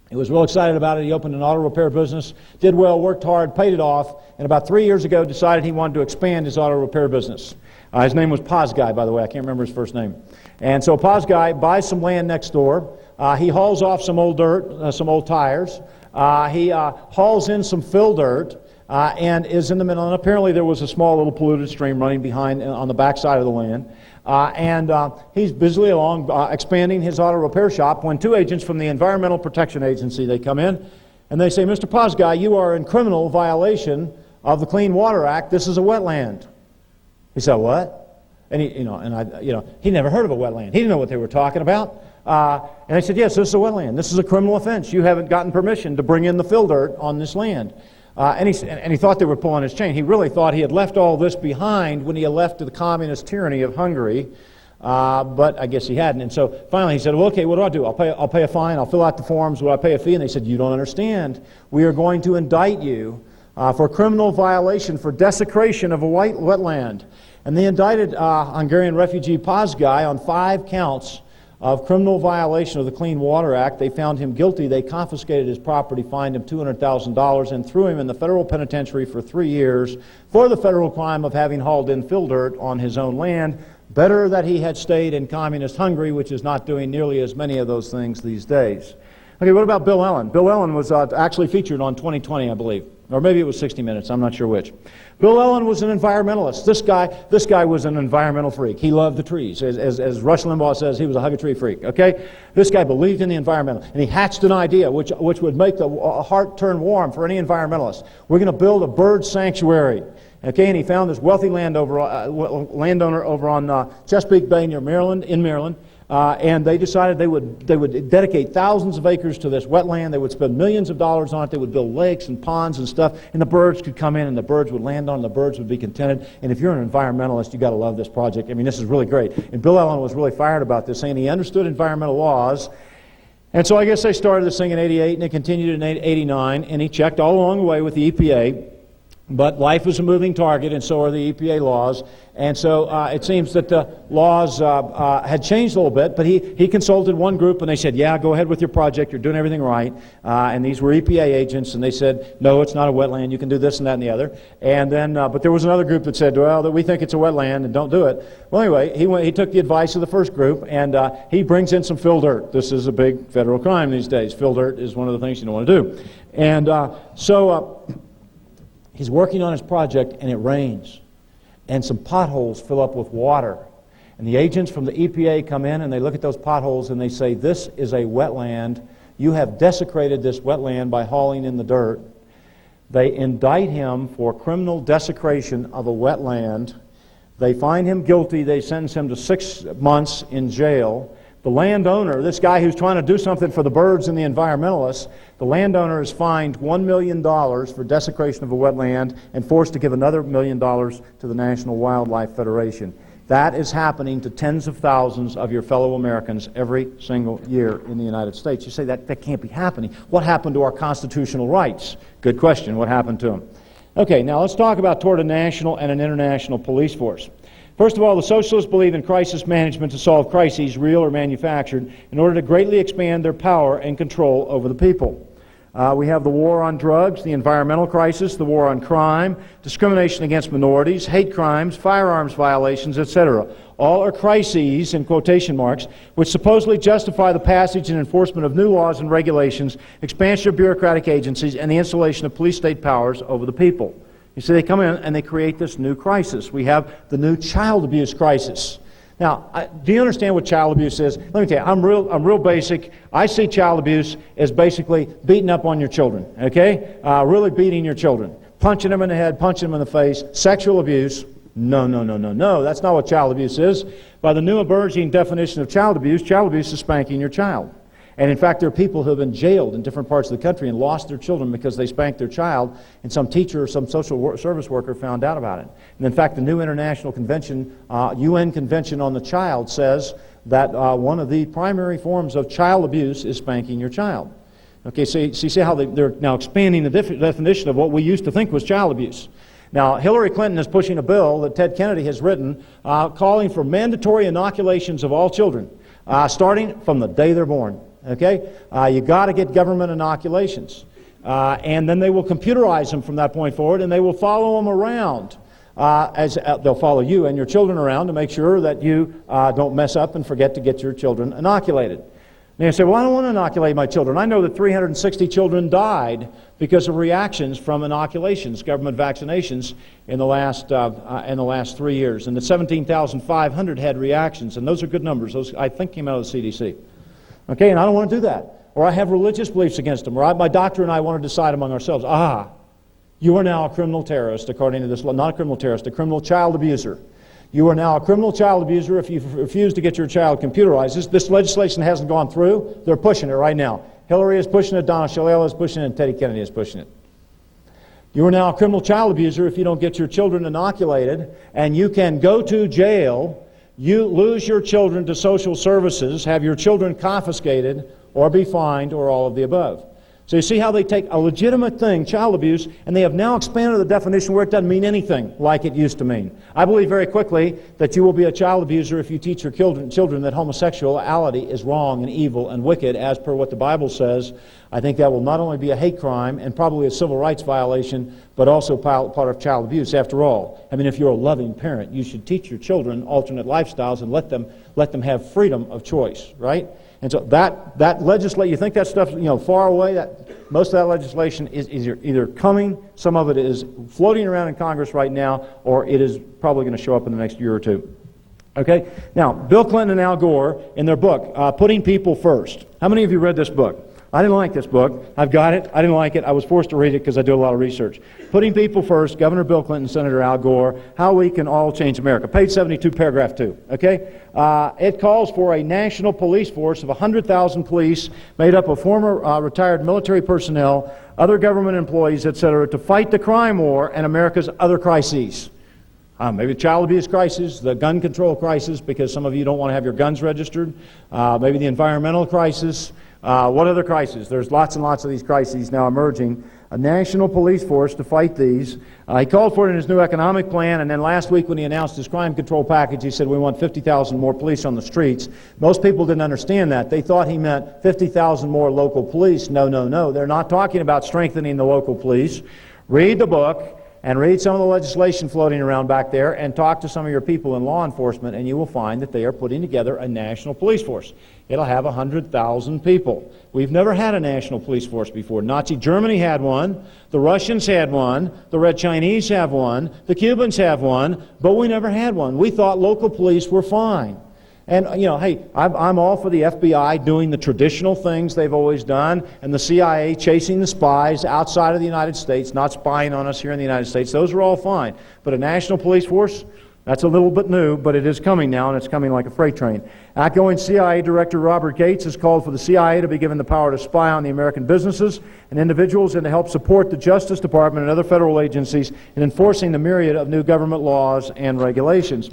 He was real excited about it. He opened an auto repair business, did well, worked hard, paid it off, and about 3 years ago decided he wanted to expand his auto repair business. His name was Pazgai, by the way. I can't remember his first name. And so Pazgai buys some land next door. He hauls off some old dirt, some old tires. He hauls in some fill dirt and is in the middle. And apparently there was a small little polluted stream running behind on the backside of the land. He's busily along expanding his auto repair shop when two agents from the Environmental Protection Agency, they come in and they say, Mr. Pazgai, you are in criminal violation of the Clean Water Act. This is a wetland. He said, what? And he never heard of a wetland. He didn't know what they were talking about. And they said, yes, this is a wetland. This is a criminal offense. You haven't gotten permission to bring in the fill dirt on this land. And he thought they were pulling his chain. He really thought he had left all this behind when he had left to the communist tyranny of Hungary. But I guess he hadn't. And so finally he said, well, okay, what do? I'll pay a fine. I'll fill out the forms. Will I pay a fee? And they said, you don't understand. We are going to indict you for criminal violation for desecration of a wetland. And they indicted Hungarian refugee Pazgai on 5 counts of criminal violation of the Clean Water Act. They found him guilty. They confiscated his property, fined him $200,000, and threw him in the federal penitentiary for 3 years for the federal crime of having hauled in fill dirt on his own land. Better that he had stayed in communist Hungary, which is not doing nearly as many of those things these days. Okay, what about Bill Ellen? Bill Ellen was actually featured on 2020, I believe. Or maybe it was 60 Minutes, I'm not sure which. Bill Ellen was an environmentalist. This guy was an environmental freak. He loved the trees. As Rush Limbaugh says, he was a hug-a-tree freak, okay? This guy believed in the environmental, and he hatched an idea which would make the heart turn warm for any environmentalist. We're going to build a bird sanctuary, okay? And he found this wealthy landowner over on Chesapeake Bay near Maryland, in Maryland, and they decided they would dedicate thousands of acres to this wetland. They would spend millions of dollars on it. They would build lakes and ponds and stuff, and the birds could come in and the birds would land on it, and the birds would be contented. And if you're an environmentalist, you've got to love this project. I mean, this is really great. And Bill Ellen was really fired about this, saying he understood environmental laws. And so I guess they started this thing in '88, and it continued in '89, and he checked all along the way with the EPA. But life is a moving target, and so are the EPA laws. And so it seems that the laws had changed a little bit, but he consulted one group, and they said, yeah, go ahead with your project, you're doing everything right. And these were EPA agents, and they said, no, it's not a wetland, you can do this and that and the other. And then, but there was another group that said, well, we think it's a wetland, and don't do it. Well, anyway, he took the advice of the first group, and he brings in some fill dirt. This is a big federal crime these days. Fill dirt is one of the things you don't want to do. And he's working on his project, and it rains, and some potholes fill up with water. And the agents from the EPA come in, and they look at those potholes, and they say, this is a wetland. You have desecrated this wetland by hauling in the dirt. They indict him for criminal desecration of a wetland. They find him guilty. They sentence him to 6 months in jail. The landowner, this guy who's trying to do something for the birds and the environmentalists, the landowner is fined $1 million for desecration of a wetland and forced to give another $1 million to the National Wildlife Federation. That is happening to tens of thousands of your fellow Americans every single year in the United States. You say that can't be happening. What happened to our constitutional rights? Good question. What happened to them? Okay, now let's talk about toward a national and an international police force. First of all, the socialists believe in crisis management to solve crises, real or manufactured, in order to greatly expand their power and control over the people. We have the war on drugs, the environmental crisis, the war on crime, discrimination against minorities, hate crimes, firearms violations, etc. All are crises, in quotation marks, which supposedly justify the passage and enforcement of new laws and regulations, expansion of bureaucratic agencies, and the installation of police state powers over the people. You see, they come in and they create this new crisis. We have the new child abuse crisis. Now, do you understand what child abuse is? Let me tell you, I'm real basic. I see child abuse as basically beating up on your children, okay? Really beating your children. Punching them in the head, punching them in the face. Sexual abuse. No. That's not what child abuse is. By the new emerging definition of child abuse is spanking your child. And in fact, there are people who have been jailed in different parts of the country and lost their children because they spanked their child, and some teacher or some social service worker found out about it. And in fact, the new international convention, UN Convention on the Child, says that one of the primary forms of child abuse is spanking your child. Okay, so you see how they're now expanding the definition of what we used to think was child abuse. Now, Hillary Clinton is pushing a bill that Ted Kennedy has written calling for mandatory inoculations of all children, starting from the day they're born. Okay, you got to get government inoculations, and then they will computerize them from that point forward, and they will follow them around. They'll follow you and your children around to make sure that you don't mess up and forget to get your children inoculated. And you say, well, I don't want to inoculate my children. I know that 360 children died because of reactions from inoculations, government vaccinations, in the last 3 years, and that 17,500 had reactions, and those are good numbers. Those, I think, came out of the CDC. Okay, and I don't want to do that. Or I have religious beliefs against them, or my doctor and I want to decide among ourselves, you are now a criminal terrorist, according to this law. Not a criminal terrorist, a criminal child abuser. You are now a criminal child abuser if you refuse to get your child computerized. This legislation hasn't gone through. They're pushing it right now. Hillary is pushing it, Donna Shalala is pushing it, and Teddy Kennedy is pushing it. You are now a criminal child abuser if you don't get your children inoculated, and you can go to jail, you lose your children to social services, have your children confiscated, or be fined, or all of the above. So you see how they take a legitimate thing, child abuse, and they have now expanded the definition where it doesn't mean anything like it used to mean. I believe very quickly that you will be a child abuser if you teach your children that homosexuality is wrong and evil and wicked as per what the Bible says. I think that will not only be a hate crime and probably a civil rights violation, but also part of child abuse. After all, I mean, if you're a loving parent, you should teach your children alternate lifestyles and let them have freedom of choice, right? And so that legislation, you think that stuff, far away, most of that legislation is either coming, some of it is floating around in Congress right now, or it is probably going to show up in the next year or two. Okay? Now, Bill Clinton and Al Gore, in their book, Putting People First. How many of you read this book? I didn't like this book. I've got it. I didn't like it. I was forced to read it because I do a lot of research. Putting People First, Governor Bill Clinton, Senator Al Gore, How We Can All Change America. Page 72, paragraph 2. Okay? It calls for a national police force of 100,000 police made up of former retired military personnel, other government employees, etc., to fight the crime war and America's other crises. Maybe the child abuse crisis, the gun control crisis, because some of you don't want to have your guns registered, maybe the environmental crisis. What other crises? There's lots and lots of these crises now emerging. A national police force to fight these. He called for it in his new economic plan, and then last week when he announced his crime control package, he said we want 50,000 more police on the streets. Most people didn't understand that. They thought he meant 50,000 more local police. No, no, no. They're not talking about strengthening the local police. Read the book and read some of the legislation floating around back there and talk to some of your people in law enforcement, and you will find that they are putting together a national police force. It'll have 100,000 people. We've never had a national police force before. Nazi Germany had one, the Russians had one, the Red Chinese have one, the Cubans have one, but we never had one. We thought local police were fine. And, hey, I'm all for the FBI doing the traditional things they've always done, and the CIA chasing the spies outside of the United States, not spying on us here in the United States. Those are all fine. But a national police force, that's a little bit new, but it is coming now, and it's coming like a freight train. Outgoing CIA Director Robert Gates has called for the CIA to be given the power to spy on the American businesses and individuals and to help support the Justice Department and other federal agencies in enforcing the myriad of new government laws and regulations.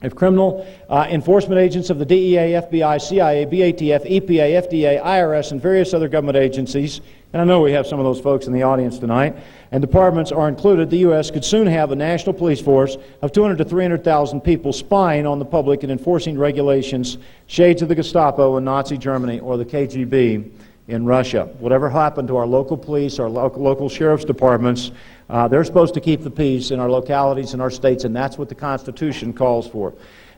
If criminal enforcement agents of the DEA, FBI, CIA, BATF, EPA, FDA, IRS, and various other government agencies, and I know we have some of those folks in the audience tonight, and departments are included, the U.S. could soon have a national police force of 200 to 300,000 people spying on the public and enforcing regulations, shades of the Gestapo in Nazi Germany or the KGB in Russia. Whatever happened to our local police, our local sheriff's departments, they're supposed to keep the peace in our localities and our states, and that's what the Constitution calls for.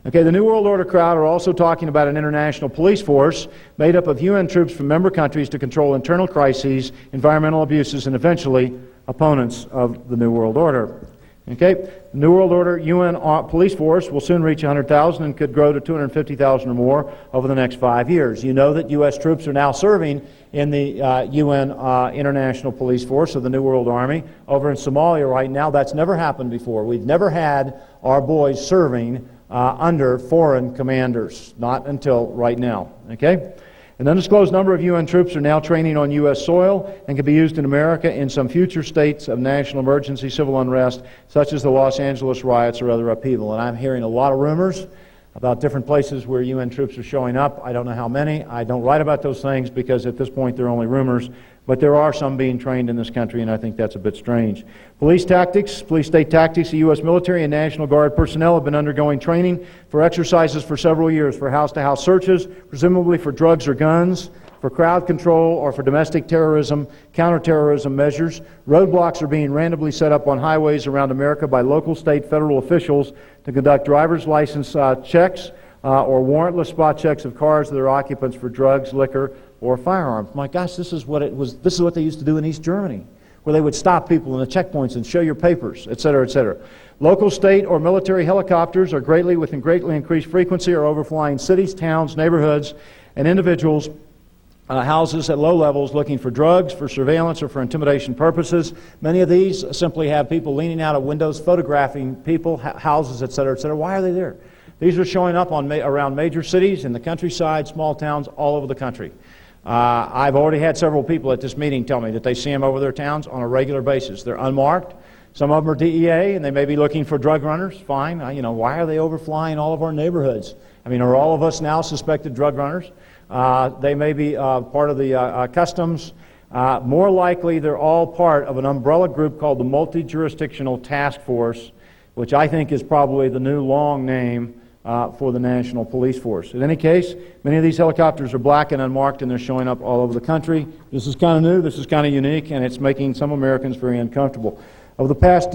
Okay, the New World Order crowd are also talking about an international police force made up of UN troops from member countries to control internal crises, environmental abuses, and eventually opponents of the New World Order. Okay, the New World Order UN police force will soon reach 100,000 and could grow to 250,000 or more over the next 5 years. You know that U.S. troops are now serving in the UN International Police Force of the New World Army over in Somalia right now. That's never happened before. We've never had our boys serving under foreign commanders, not until right now. Okay? An undisclosed number of UN troops are now training on U.S. soil and can be used in America in some future states of national emergency civil unrest, such as the Los Angeles riots or other upheaval. And I'm hearing a lot of rumors about different places where UN troops are showing up. I don't know how many. I don't write about those things because at this point they're only rumors, but there are some being trained in this country, and I think that's a bit strange. Police state tactics, the U.S. military and National Guard personnel have been undergoing training for exercises for several years for house-to-house searches, presumably for drugs or guns, for crowd control, or for domestic terrorism, counterterrorism measures. Roadblocks are being randomly set up on highways around America by local, state, federal officials to conduct driver's license checks or warrantless spot checks of cars that are occupants for drugs, liquor, or firearms. My gosh, this is what they used to do in East Germany, where they would stop people in the checkpoints and show your papers, et cetera, et cetera. Local, state, or military helicopters are greatly increased frequency are overflying cities, towns, neighborhoods, and individuals' houses at low levels looking for drugs, for surveillance, or for intimidation purposes. Many of these simply have people leaning out of windows photographing people, houses, et cetera, et cetera. Why are they there? These are showing up around major cities, in the countryside, small towns, all over the country. I've already had several people at this meeting tell me that they see them over their towns on a regular basis. They're unmarked. Some of them are DEA, and they may be looking for drug runners. Fine. Why are they overflying all of our neighborhoods? Are all of us now suspected drug runners? They may be part of the customs. More likely, they're all part of an umbrella group called the Multi-Jurisdictional Task Force, which I think is probably the new long name for the National Police Force. In any case, many of these helicopters are black and unmarked, and they're showing up all over the country. This is kind of new, this is kind of unique, and it's making some Americans very uncomfortable. Over the past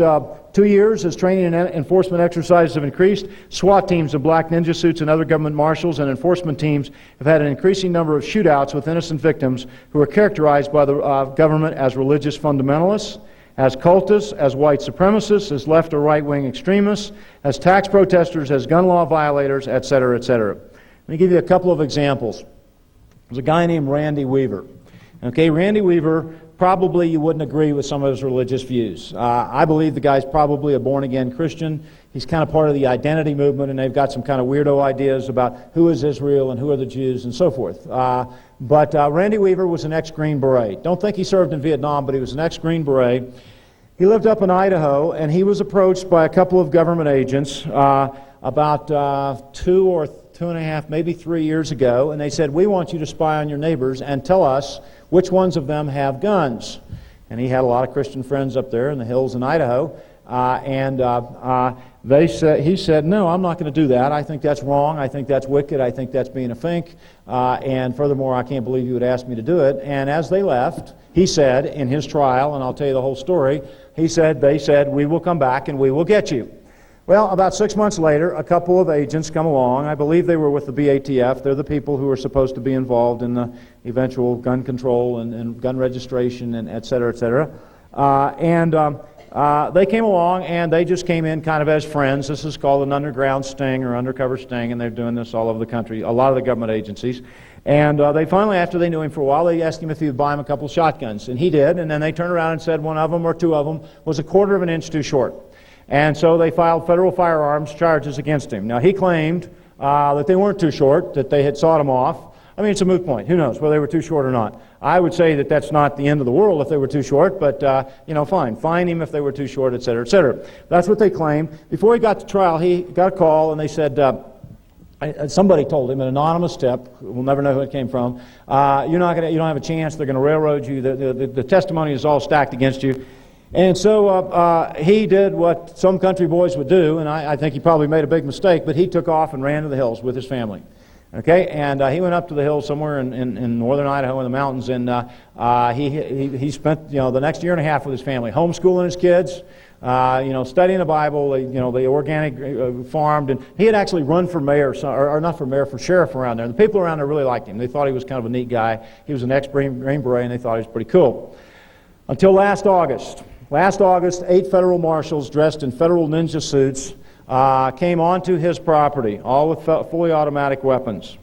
2 years, as training and enforcement exercises have increased, SWAT teams in black ninja suits and other government marshals and enforcement teams have had an increasing number of shootouts with innocent victims who are characterized by the government as religious fundamentalists, as cultists, as white supremacists, as left or right-wing extremists, as tax protesters, as gun law violators, et cetera, et cetera. Let me give you a couple of examples. There's a guy named Randy Weaver. Okay, Randy Weaver, probably you wouldn't agree with some of his religious views. I believe the guy's probably a born-again Christian. He's kind of part of the identity movement, and they've got some kind of weirdo ideas about who is Israel and who are the Jews and so forth. But Randy Weaver was an ex-Green Beret. Don't think he served in Vietnam, but he was an ex-Green Beret. He lived up in Idaho, and he was approached by a couple of government agents about 2 or 2.5, maybe 3 years ago, and they said, "We want you to spy on your neighbors and tell us which ones of them have guns." And he had a lot of Christian friends up there in the hills in Idaho, he said, "No, I'm not going to do that. I think that's wrong. I think that's wicked. I think that's being a fink. And furthermore, I can't believe you would ask me to do it." And as they left, he said in his trial, and I'll tell you the whole story, they said, "We will come back and we will get you." Well, about 6 months later, a couple of agents come along. I believe they were with the BATF. They're the people who are supposed to be involved in the eventual gun control and gun registration and et cetera, et cetera. They came along, and they just came in kind of as friends. This is called an underground sting or undercover sting, and they're doing this all over the country, a lot of the government agencies. And they finally, after they knew him for a while, they asked him if he would buy him a couple of shotguns. And he did, and then they turned around and said one of them or two of them was 1/4 of an inch too short. And so they filed federal firearms charges against him. Now, he claimed that they weren't too short, that they had sawed him off. It's a moot point. Who knows whether they were too short or not. I would say that that's not the end of the world if they were too short, but, fine. Fine him if they were too short, et cetera, et cetera. That's what they claimed. Before he got to trial, he got a call, and they said, somebody told him, an anonymous tip, we'll never know who it came from, you don't have a chance, they're going to railroad you, the testimony is all stacked against you. And so he did what some country boys would do, and I think he probably made a big mistake, but he took off and ran to the hills with his family. Okay, and he went up to the hills somewhere in northern Idaho in the mountains, and he spent the next year and a half with his family, homeschooling his kids, studying the Bible. They organic farmed, and he had actually run for mayor, or not for mayor, for sheriff around there. The people around there really liked him. They thought he was kind of a neat guy. He was an ex-Green Beret, and they thought he was pretty cool. Until last August. Last August, 8 federal marshals dressed in federal ninja suits came onto his property, all with fully automatic weapons.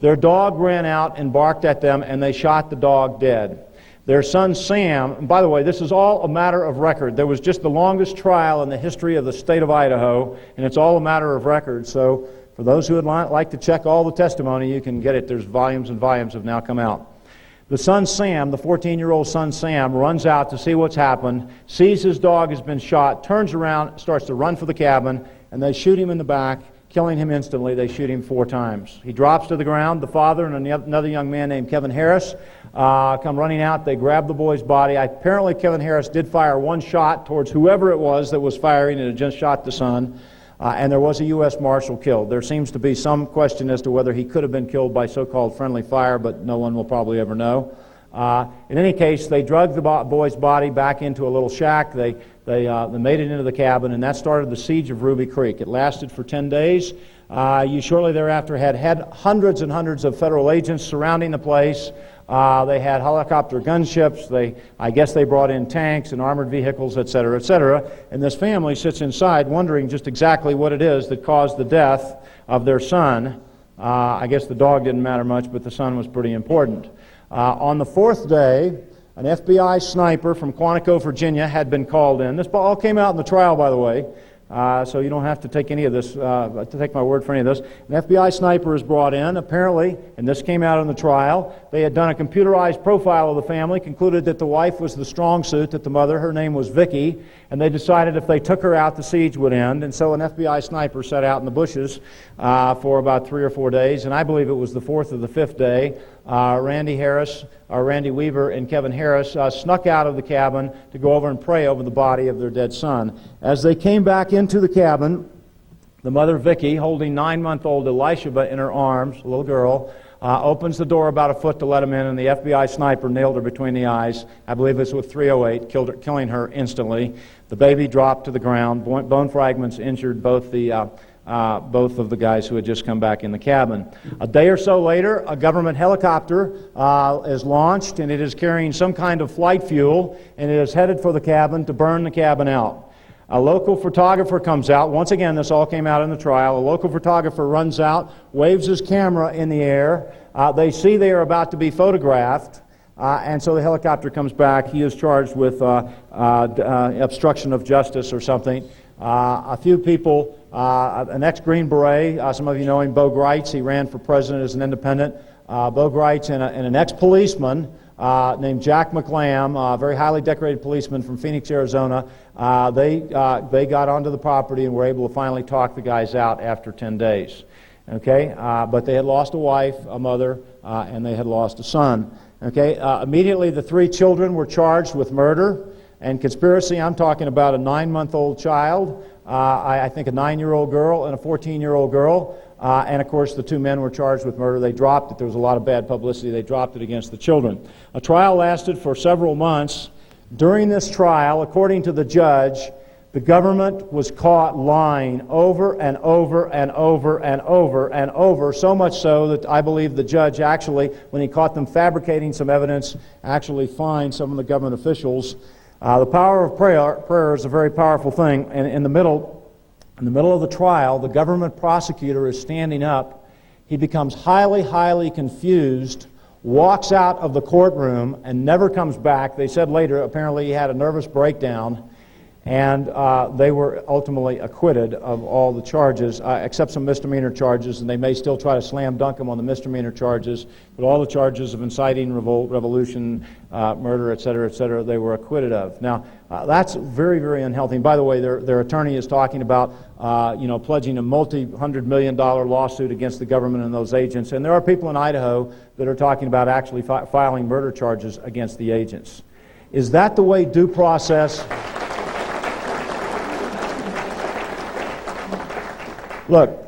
Their dog ran out and barked at them, and they shot the dog dead. Their son Sam, and by the way, this is all a matter of record. There was just the longest trial in the history of the state of Idaho, and it's all a matter of record. So for those who would like to check all the testimony, you can get it. There's volumes and volumes have now come out. The son Sam, the 14-year-old son Sam, runs out to see what's happened, sees his dog has been shot, turns around, starts to run for the cabin, and they shoot him in the back, killing him instantly. They shoot him 4 times. He drops to the ground. The father and another young man named Kevin Harris come running out. They grab the boy's body. Apparently Kevin Harris did fire 1 shot towards whoever it was that was firing, and it just shot the son. And there was a U.S. Marshal killed. There seems to be some question as to whether he could have been killed by so-called friendly fire, but no one will probably ever know. In any case, they drugged the boy's body back into a little shack. They made it into the cabin, and that started the siege of Ruby Creek. It lasted for 10 days. You shortly thereafter had hundreds and hundreds of federal agents surrounding the place. They had helicopter gunships. I guess they brought in tanks and armored vehicles, et cetera, et cetera. And this family sits inside wondering just exactly what it is that caused the death of their son. I guess the dog didn't matter much, but the son was pretty important. On the 4th day, an FBI sniper from Quantico, Virginia, had been called in. This all came out in the trial, by the way, so you don't have to take any of this, to take my word for any of this. An FBI sniper is brought in, apparently, and this came out in the trial. They had done a computerized profile of the family, concluded that the wife was the strong suit, that the mother, her name was Vicky, and they decided if they took her out, the siege would end. And so an FBI sniper set out in the bushes for about 3 or 4 days, and I believe it was the 4th or the 5th day. Randy Weaver and Kevin Harris snuck out of the cabin to go over and pray over the body of their dead son. As they came back into the cabin, the mother, Vicky, holding 9-month-old Elishaba in her arms, a little girl, opens the door about a foot to let him in, and the FBI sniper nailed her between the eyes. I believe it was with .308, killing her instantly. The baby dropped to the ground. Bone fragments injured both of the guys who had just come back in the cabin. A day or so later, a government helicopter is launched, and it is carrying some kind of flight fuel, and it is headed for the cabin to burn the cabin out. A local photographer comes out. Once again, this all came out in the trial. A local photographer runs out, waves his camera in the air. They see they are about to be photographed, and so the helicopter comes back. He is charged with obstruction of justice or something. A few people, an ex-Green Beret, some of you know him, Bo Greitz. He ran for president as an independent. Bo Greitz and an ex-policeman named Jack McLam, a very highly decorated policeman from Phoenix, Arizona. They got onto the property and were able to finally talk the guys out after 10 days. Okay, but they had lost a wife, a mother, and they had lost a son. Okay, immediately the 3 children were charged with murder and conspiracy. I'm talking about a 9-month-old child, I think a 9-year-old girl and a 14-year-old girl, and of course the 2 men were charged with murder. They dropped it. There was a lot of bad publicity. They dropped it against the children. A trial lasted for several months. During this trial, according to the judge, the government was caught lying over and over and over and over and over, so much so that I believe the judge actually, when he caught them fabricating some evidence, actually fined some of the government officials. The power of prayer is a very powerful thing. And in the middle of the trial, the government prosecutor is standing up. He becomes highly, highly confused, walks out of the courtroom, and never comes back. They said later, apparently he had a nervous breakdown, and they were ultimately acquitted of all the charges, except some misdemeanor charges, and they may still try to slam dunk them on the misdemeanor charges, but all the charges of inciting revolt, revolution, murder, et cetera, they were acquitted of. Now, that's very, very unhealthy. And by the way, their attorney is talking about pledging a multi-hundred-million-dollar lawsuit against the government and those agents, and there are people in Idaho that are talking about actually filing murder charges against the agents. Is that the way due process... Look,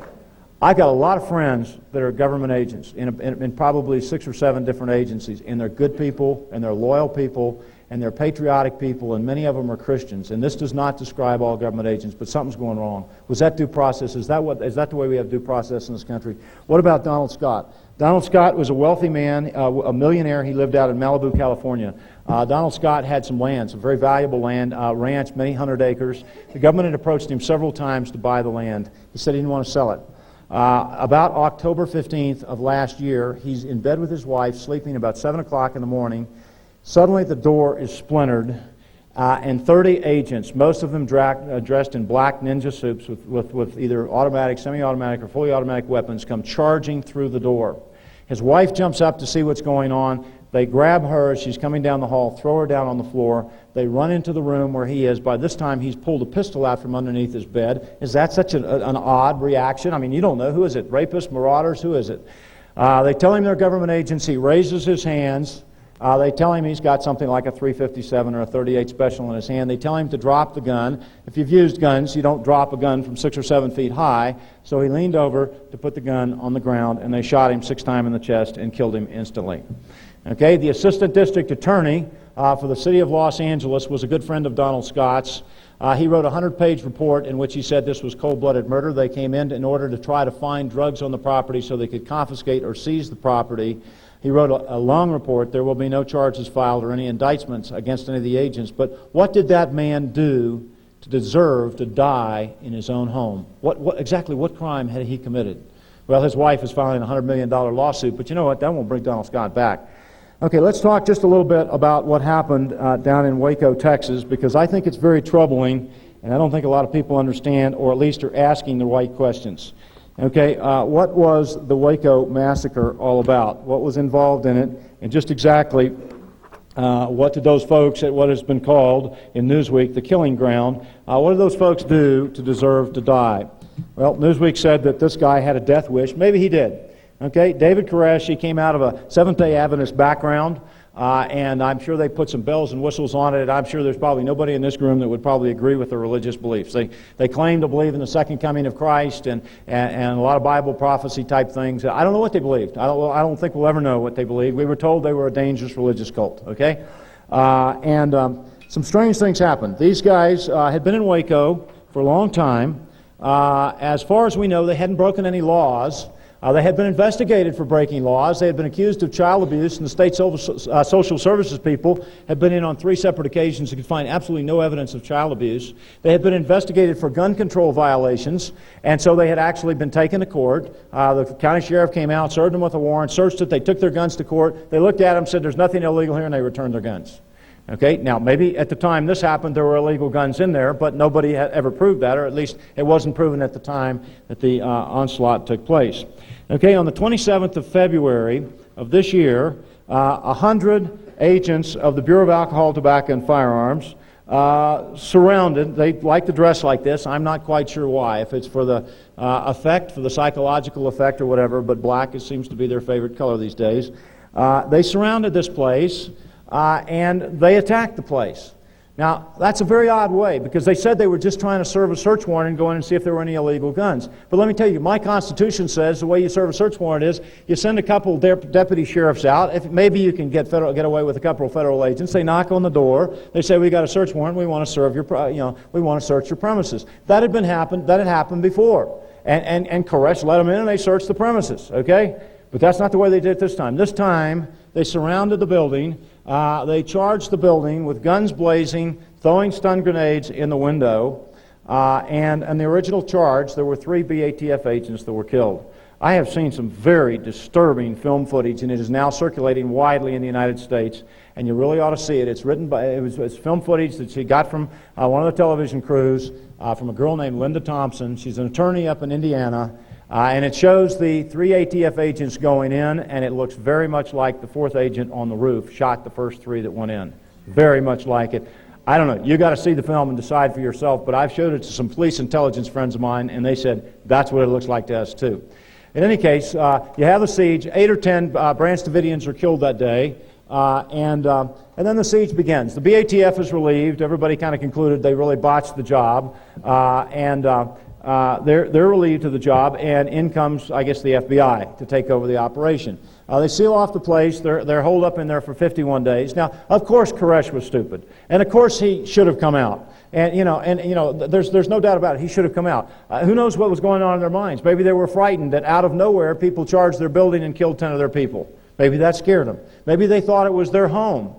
I got a lot of friends that are government agents in probably 6 or 7 different agencies, and they're good people, and they're loyal people, and they're patriotic people, and many of them are Christians. And this does not describe all government agents, but something's going wrong. Was that due process? Is that the way we have due process in this country? What about Donald Scott? Donald Scott was a wealthy man, a millionaire. He lived out in Malibu, California. Donald Scott had some land, some very valuable land, ranch, many hundred acres. The government had approached him several times to buy the land. He said he didn't want to sell it. About October 15th of last year, he's in bed with his wife, sleeping about 7 o'clock in the morning. Suddenly the door is splintered, and 30 agents, most of them dressed in black ninja suits with either automatic, semi-automatic, or fully automatic weapons, come charging through the door. His wife jumps up to see what's going on. They grab her as she's coming down the hall, throw her down on the floor. They run into the room where he is. By this time, he's pulled a pistol out from underneath his bed. Is that such an odd reaction? I mean, you don't know. Who is it? Rapists, marauders? Who is it? They tell him they're government agents. He raises his hands. They tell him he's got something like a .357 or a .38 special in his hand. They tell him to drop the gun. If you've used guns, you don't drop a gun from 6 or 7 feet high. So he leaned over to put the gun on the ground, and they shot him 6 times in the chest and killed him instantly. Okay, the assistant district attorney for the city of Los Angeles was a good friend of Donald Scott's. He wrote a 100-page report in which he said this was cold-blooded murder. They came in order to try to find drugs on the property so they could confiscate or seize the property. He wrote a long report. There will be no charges filed or any indictments against any of the agents. But what did that man do to deserve to die in his own home? Exactly what crime had he committed? Well, his wife is filing a $100 million lawsuit, but you know what? That won't bring Donald Scott back. Okay, let's talk just a little bit about what happened down in Waco, Texas, because I think it's very troubling, and I don't think a lot of people understand, or at least are asking the right questions. Okay, what was the Waco massacre all about? What was involved in it? And just exactly what did those folks at what has been called in Newsweek the killing ground, what did those folks do to deserve to die? Well, Newsweek said that this guy had a death wish. Maybe he did. Okay, David Koresh, he came out of a Seventh-day Adventist background, and I'm sure they put some bells and whistles on it. I'm sure there's probably nobody in this room that would probably agree with their religious beliefs. They claim to believe in the second coming of Christ and a lot of Bible prophecy type things. I don't know what they believed. I don't think we'll ever know what they believed. We were told they were a dangerous religious cult. Okay, some strange things happened. These guys had been in Waco for a long time. As far as we know, they hadn't broken any laws. They had been investigated for breaking laws. They had been accused of child abuse, and the state social services people had been in on 3 separate occasions and could find absolutely no evidence of child abuse. They had been investigated for gun control violations, and so they had actually been taken to court. The county sheriff came out, served them with a warrant, searched it. They took their guns to court. They looked at them, said there's nothing illegal here, and they returned their guns. Okay, now maybe at the time this happened there were illegal guns in there, but nobody had ever proved that, or at least it wasn't proven at the time that the onslaught took place. Okay, on the 27th of February of this year, 100 agents of the Bureau of Alcohol, Tobacco, and Firearms surrounded. They like to dress like this. I'm not quite sure why, if it's for the effect, for the psychological effect or whatever, but black seems to be their favorite color these days. They surrounded this place. And they attacked the place. Now, that's a very odd way, because they said they were just trying to serve a search warrant and go in and see if there were any illegal guns. But let me tell you, my Constitution says the way you serve a search warrant is you send a couple deputy sheriffs out. If maybe you can get away with a couple of federal agents. They knock on the door. They say, "We got a search warrant. We want to serve your, we want to search your premises." That had happened before. And Koresh let them in, and they searched the premises. Okay, but that's not the way they did it this time. This time they surrounded the building. They charged the building with guns blazing, throwing stun grenades in the window, and in the original charge, there were 3 BATF agents that were killed. I have seen some very disturbing film footage, and it is now circulating widely in the United States, and you really ought to see it. It's film footage that she got from one of the television crews, from a girl named Linda Thompson. She's an attorney up in Indiana. And it shows the 3 ATF agents going in, and it looks very much like the 4th agent on the roof shot the first 3 that went in. Very much like it. I don't know. You got to see the film and decide for yourself, but I've showed it to some police intelligence friends of mine, and they said that's what it looks like to us too. In any case, you have the siege. 8 or 10 Branch Davidians are killed that day, and then the siege begins. The BATF is relieved. Everybody kind of concluded they really botched the job, they're relieved of the job, and in comes, I guess, the FBI to take over the operation. They seal off the place. They're holed up in there for 51 days. Now, of course, Koresh was stupid, and of course he should have come out. And there's no doubt about it. He should have come out. Who knows what was going on in their minds? Maybe they were frightened that out of nowhere people charged their building and killed 10 of their people. Maybe that scared them. Maybe they thought it was their home,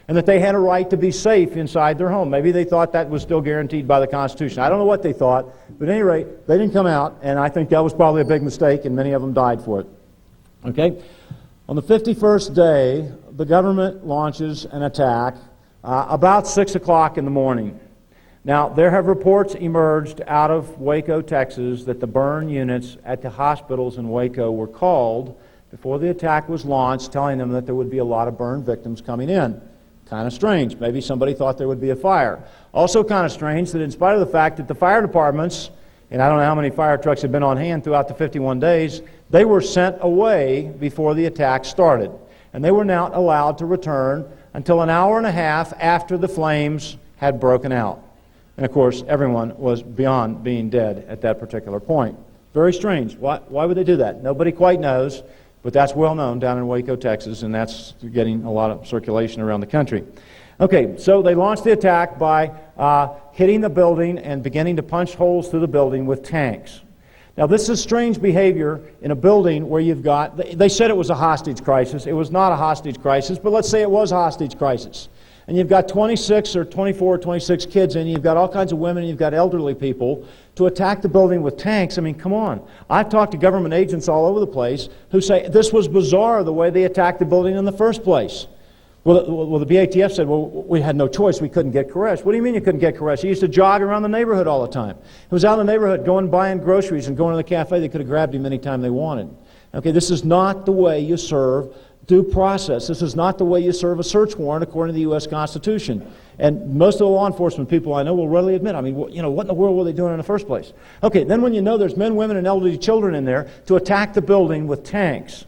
and that they had a right to be safe inside their home. Maybe they thought that was still guaranteed by the Constitution. I don't know what they thought, but at any rate, they didn't come out, and I think that was probably a big mistake, and many of them died for it. Okay? On the 51st day, the government launches an attack about 6 o'clock in the morning. Now, there have reports emerged out of Waco, Texas, that the burn units at the hospitals in Waco were called before the attack was launched, telling them that there would be a lot of burn victims coming in. Kind of strange. Maybe somebody thought there would be a fire. Also kind of strange that in spite of the fact that the fire departments, and I don't know how many fire trucks had been on hand throughout the 51 days, they were sent away before the attack started. And they were not allowed to return until an hour and a half after the flames had broken out. And of course, everyone was beyond being dead at that particular point. Very strange. Why would they do that? Nobody quite knows, but that's well known down in Waco, Texas, and that's getting a lot of circulation around the country. Okay, so they launched the attack by hitting the building and beginning to punch holes through the building with tanks. Now, this is strange behavior in a building where you've got, they said it was a hostage crisis. It was not a hostage crisis, but let's say it was a hostage crisis. And you've got 26 or 24 or 26 kids in, you've got all kinds of women, you've got elderly people, to attack the building with tanks. I mean, come on. I've talked to government agents all over the place who say this was bizarre the way they attacked the building in the first place. Well, the BATF said, well, we had no choice. We couldn't get Koresh. What do you mean you couldn't get Koresh? He used to jog around the neighborhood all the time. He was out in the neighborhood going buying groceries and going to the cafe. They could have grabbed him anytime they wanted. Okay, this is not the way you serve due process. This is not the way you serve a search warrant according to the U.S. Constitution. And most of the law enforcement people I know will readily admit, I mean, what in the world were they doing in the first place? Okay, then when you know there's men, women, and elderly children in there to attack the building with tanks,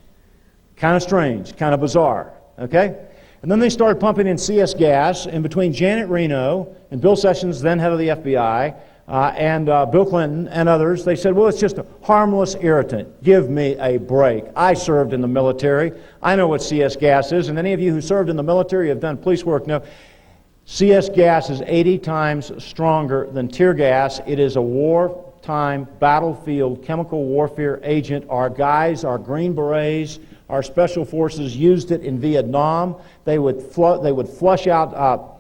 kind of strange, kind of bizarre, okay? And then they started pumping in CS gas, and between Janet Reno and Bill Sessions, then head of the FBI, and Bill Clinton and others, they said, well, it's just a harmless irritant. Give me a break. I served in the military. I know what CS gas is, and any of you who served in the military have done police work know CS gas is 80 times stronger than tear gas. It is a wartime battlefield chemical warfare agent. Our guys, our Green Berets, our special forces used it in Vietnam. They would flush out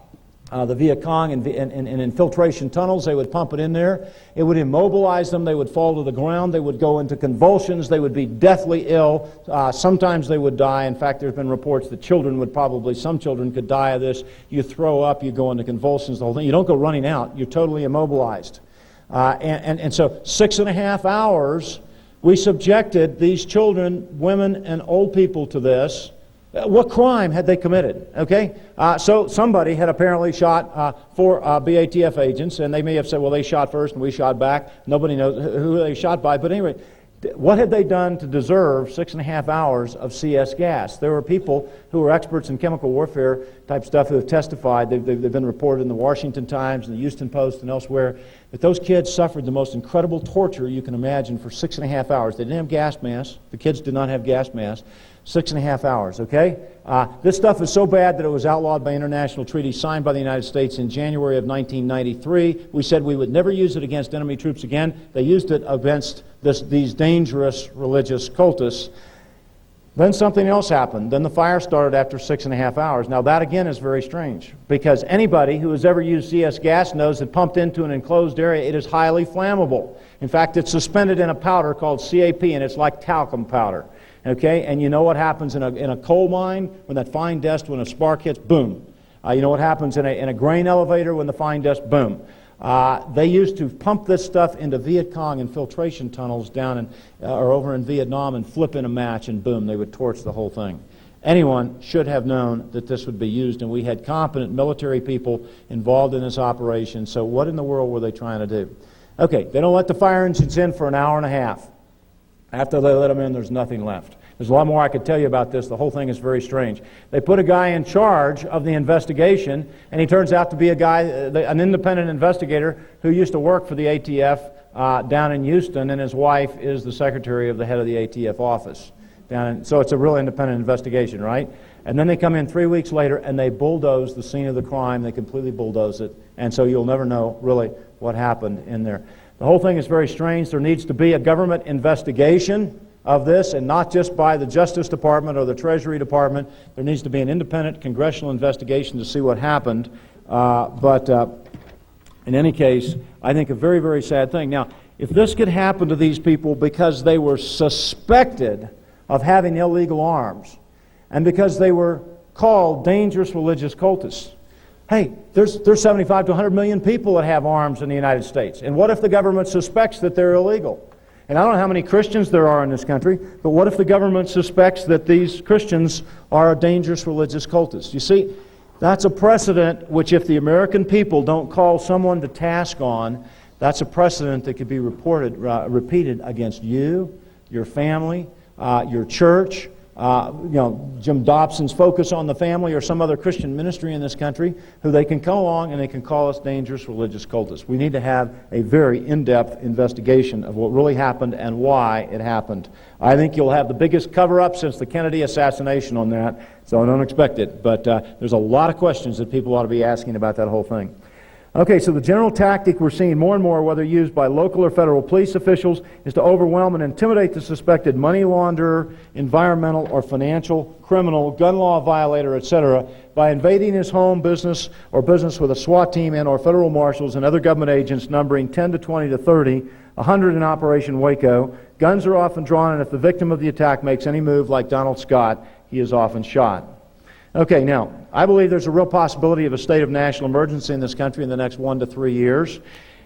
the Viet Cong in infiltration tunnels. They would pump it in there. It would immobilize them. They would fall to the ground. They would go into convulsions. They would be deathly ill. Sometimes they would die. In fact, there's been reports that some children could die of this. You throw up, you go into convulsions, the whole thing. You don't go running out. You're totally immobilized. And so 6.5 hours, we subjected these children, women, and old people to this. What crime had they committed? Okay, so somebody had apparently shot 4 BATF agents, and they may have said, well, they shot first and we shot back. Nobody knows who they shot by, but anyway, what had they done to deserve 6.5 hours of CS gas? There were people who were experts in chemical warfare type stuff who have testified. They've been reported in the Washington Times and the Houston Post and elsewhere that those kids suffered the most incredible torture you can imagine for 6.5 hours. They didn't have gas masks. The kids did not have gas masks. 6.5 hours, okay? This stuff is so bad that it was outlawed by international treaties signed by the United States in January of 1993. We said we would never use it against enemy troops again. They used it against these dangerous religious cultists. Then something else happened. Then the fire started after 6.5 hours. Now that again is very strange, because anybody who has ever used CS gas knows that pumped into an enclosed area, it is highly flammable. In fact, it's suspended in a powder called CAP, and it's like talcum powder. Okay, and you know what happens in a coal mine when that fine dust, when a spark hits, boom. You know what happens in a grain elevator when the fine dust, boom. They used to pump this stuff into Viet Cong infiltration tunnels down or over in Vietnam and flip in a match, and boom, they would torch the whole thing. Anyone should have known that this would be used, and we had competent military people involved in this operation. So what in the world were they trying to do? Okay, they don't let the fire engines in for an hour and a half. After they let them in, there's nothing left. There's a lot more I could tell you about this. The whole thing is very strange. They put a guy in charge of the investigation, and he turns out to be a guy, an independent investigator who used to work for the ATF down in Houston, and his wife is the secretary of the head of the ATF office. So it's a real independent investigation, right? And then they come in 3 weeks later, and they bulldoze the scene of the crime. They completely bulldoze it, and so you'll never know really what happened in there. The whole thing is very strange. There needs to be a government investigation of this, and not just by the Justice Department or the Treasury Department. There needs to be an independent congressional investigation to see what happened. But in any case, I think a very, very sad thing. Now, if this could happen to these people because they were suspected of having illegal arms, and because they were called dangerous religious cultists, hey, there's 75 to 100 million people that have arms in the United States. And what if the government suspects that they're illegal? And I don't know how many Christians there are in this country, but what if the government suspects that these Christians are dangerous religious cultists? You see, that's a precedent which, if the American people don't call someone to task on, that's a precedent that could be repeated against you, your family, your church, Jim Dobson's Focus on the Family, or some other Christian ministry in this country, who they can come along and they can call us dangerous religious cultists. We need to have a very in-depth investigation of what really happened and why it happened. I think you'll have the biggest cover-up since the Kennedy assassination on that, so I don't expect it. But there's a lot of questions that people ought to be asking about that whole thing. Okay, so the general tactic we're seeing more and more, whether used by local or federal police officials, is to overwhelm and intimidate the suspected money launderer, environmental or financial criminal, gun law violator, etc., by invading his home, business, or business with a SWAT team and or federal marshals and other government agents numbering 10 to 20 to 30, 100 in Operation Waco. Guns are often drawn, and if the victim of the attack makes any move like Donald Scott, he is often shot. Okay, now, I believe there's a real possibility of a state of national emergency in this country in the next 1 to 3 years,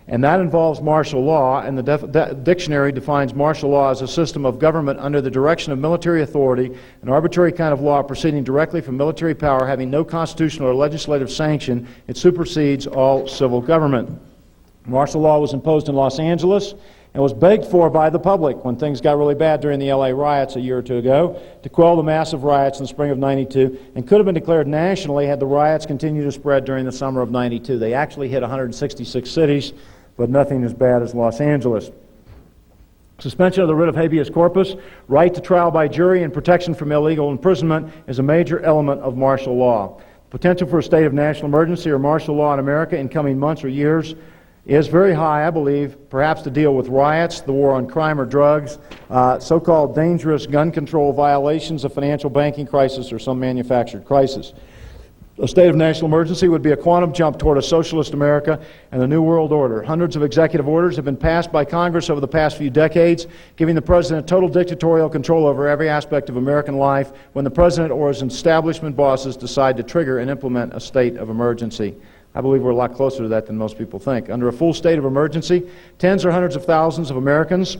and that involves martial law, and the dictionary defines martial law as a system of government under the direction of military authority, an arbitrary kind of law proceeding directly from military power, having no constitutional or legislative sanction. It supersedes all civil government. Martial law was imposed in Los Angeles and was begged for by the public when things got really bad during the LA riots a year or two ago to quell the massive riots in the spring of '92, and could have been declared nationally had the riots continued to spread during the summer of '92. They actually hit 166 cities, but nothing as bad as Los Angeles. Suspension of the writ of habeas corpus, right to trial by jury, and protection from illegal imprisonment is a major element of martial law. Potential for a state of national emergency or martial law in America in coming months or years is very high, I believe, perhaps to deal with riots, the war on crime or drugs, so-called dangerous gun control violations, a financial banking crisis, or some manufactured crisis. A state of national emergency would be a quantum jump toward a socialist America and the New World Order. Hundreds of executive orders have been passed by Congress over the past few decades, giving the President total dictatorial control over every aspect of American life when the President or his establishment bosses decide to trigger and implement a state of emergency. I believe we're a lot closer to that than most people think. Under a full state of emergency, tens or hundreds of thousands of Americans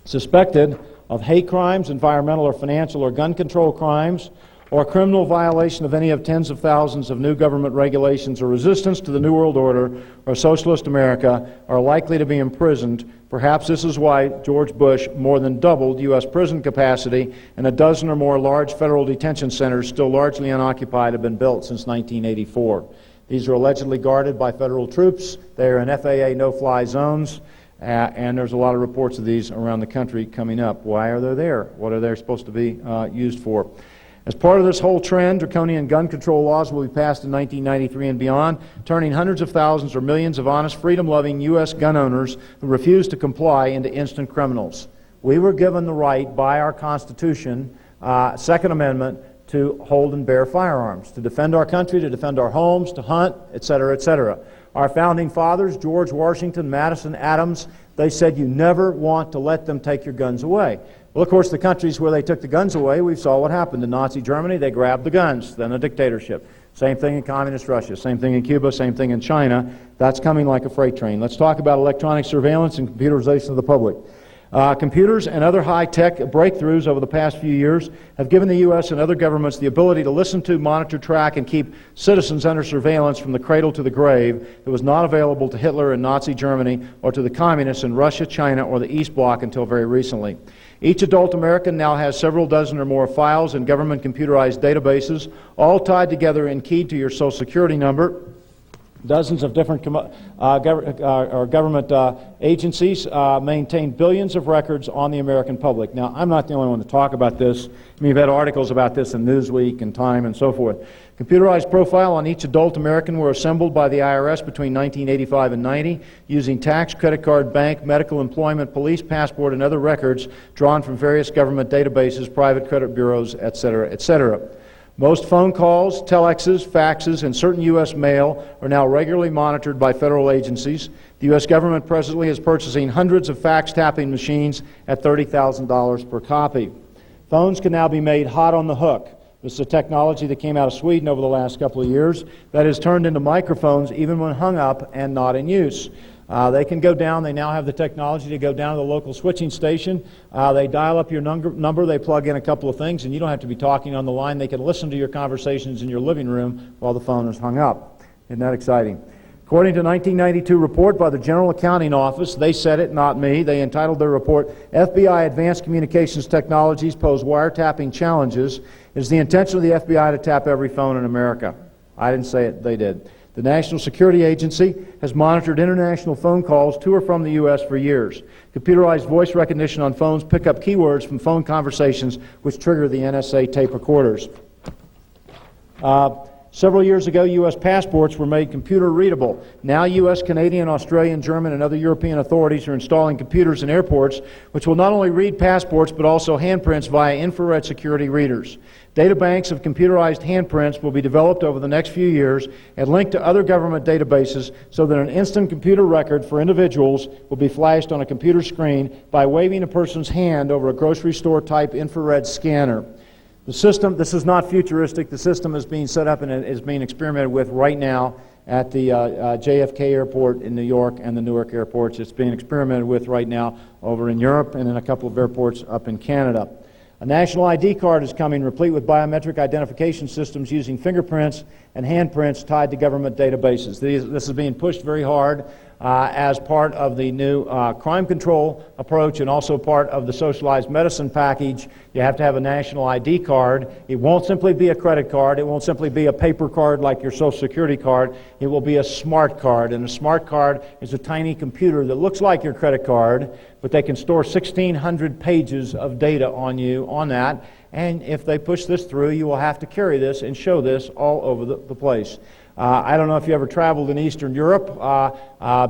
suspected of hate crimes, environmental or financial or gun control crimes, or criminal violation of any of tens of thousands of new government regulations or resistance to the New World Order or socialist America are likely to be imprisoned. Perhaps this is why George Bush more than doubled U.S. prison capacity, and a dozen or more large federal detention centers, still largely unoccupied, have been built since 1984. These are allegedly guarded by federal troops. They are in FAA no-fly zones, and there's a lot of reports of these around the country coming up. Why are they there? What are they supposed to be used for? As part of this whole trend, draconian gun control laws will be passed in 1993 and beyond, turning hundreds of thousands or millions of honest, freedom-loving U.S. gun owners who refuse to comply into instant criminals. We were given the right by our Constitution, Second Amendment, to hold and bear firearms, to defend our country, to defend our homes, to hunt, etc., etc. Our founding fathers, George Washington, Madison, Adams, they said you never want to let them take your guns away. Well, of course, the countries where they took the guns away, we saw what happened. In Nazi Germany, they grabbed the guns, then a dictatorship. Same thing in communist Russia, same thing in Cuba, same thing in China. That's coming like a freight train. Let's talk about electronic surveillance and computerization of the public. Computers and other high-tech breakthroughs over the past few years have given the U.S. and other governments the ability to listen to, monitor, track, and keep citizens under surveillance from the cradle to the grave that was not available to Hitler and Nazi Germany or to the communists in Russia, China, or the East Bloc until very recently. Each adult American now has several dozen or more files in government computerized databases, all tied together and keyed to your Social Security number. Dozens of different government agencies maintain billions of records on the American public. Now, I'm not the only one to talk about this. I mean, you've had articles about this in Newsweek and Time and so forth. Computerized profile on each adult American were assembled by the IRS between 1985 and 90 using tax, credit card, bank, medical, employment, police, passport, and other records drawn from various government databases, private credit bureaus, etc., etc. Most phone calls, telexes, faxes, and certain U.S. mail are now regularly monitored by federal agencies. The U.S. government presently is purchasing hundreds of fax tapping machines at $30,000 per copy. Phones can now be made hot on the hook. This is a technology that came out of Sweden over the last couple of years that is turned into microphones even when hung up and not in use. They can go down. They now have the technology to go down to the local switching station. They dial up your number. They plug in a couple of things, and you don't have to be talking on the line. They can listen to your conversations in your living room while the phone is hung up. Isn't that exciting? According to a 1992 report by the General Accounting Office, they said it, not me, they entitled their report, FBI Advanced Communications Technologies Pose Wiretapping Challenges. It is the intention of the FBI to tap every phone in America. I didn't say it, they did. The National Security Agency has monitored international phone calls to or from the U.S. for years. Computerized voice recognition on phones pick up keywords from phone conversations which trigger the NSA tape recorders. Several years ago, U.S. passports were made computer readable. Now U.S., Canadian, Australian, German, and other European authorities are installing computers in airports which will not only read passports but also handprints via infrared security readers. Data banks of computerized handprints will be developed over the next few years and linked to other government databases so that an instant computer record for individuals will be flashed on a computer screen by waving a person's hand over a grocery store type infrared scanner. The system, this is not futuristic, the system is being set up and is being experimented with right now at the JFK Airport in New York and the Newark airports. It's being experimented with right now over in Europe and in a couple of airports up in Canada. A national ID card is coming, replete with biometric identification systems using fingerprints and handprints tied to government databases. This is being pushed very hard as part of the new crime control approach and also part of the socialized medicine package. You have to have a national ID card. It won't simply be a credit card. It won't simply be a paper card like your Social Security card. It will be a smart card, and a smart card is a tiny computer that looks like your credit card, but they can store 1,600 pages of data on you on that, and if they push this through, you will have to carry this and show this all over the place. I don't know if you ever traveled in Eastern Europe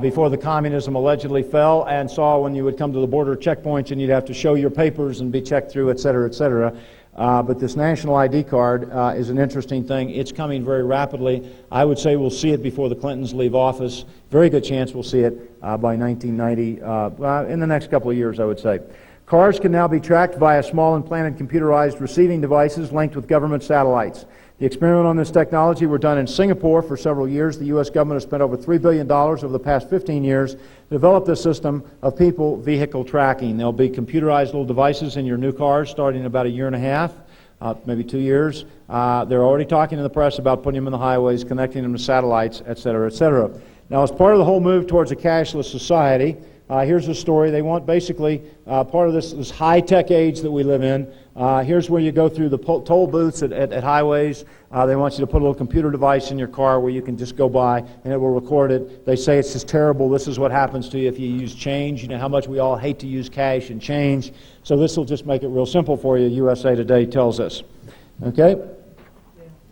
before the communism allegedly fell and saw when you would come to the border checkpoints and you'd have to show your papers and be checked through, et cetera, et cetera. But this national ID card is an interesting thing. It's coming very rapidly. I would say we'll see it before the Clintons leave office. Very good chance we'll see it by 1990, in the next couple of years, I would say. Cars can now be tracked via small implanted computerized receiving devices linked with government satellites. The experiment on this technology were done in Singapore for several years. The U.S. government has spent over $3 billion over the past 15 years to develop this system of people vehicle tracking. There'll be computerized little devices in your new cars starting in about a year and a half, maybe 2 years. They're already talking in the press about putting them in the highways, connecting them to satellites, et cetera, et cetera. Now, as part of the whole move towards a cashless society, here's a story. They want basically part of this high-tech age that we live in. Here's where you go through the toll booths at highways. They want you to put a little computer device in your car where you can just go by and it will record it. They say it's just terrible. This is what happens to you if you use change. You know how much we all hate to use cash and change. So this will just make it real simple for you, USA Today tells us. Okay?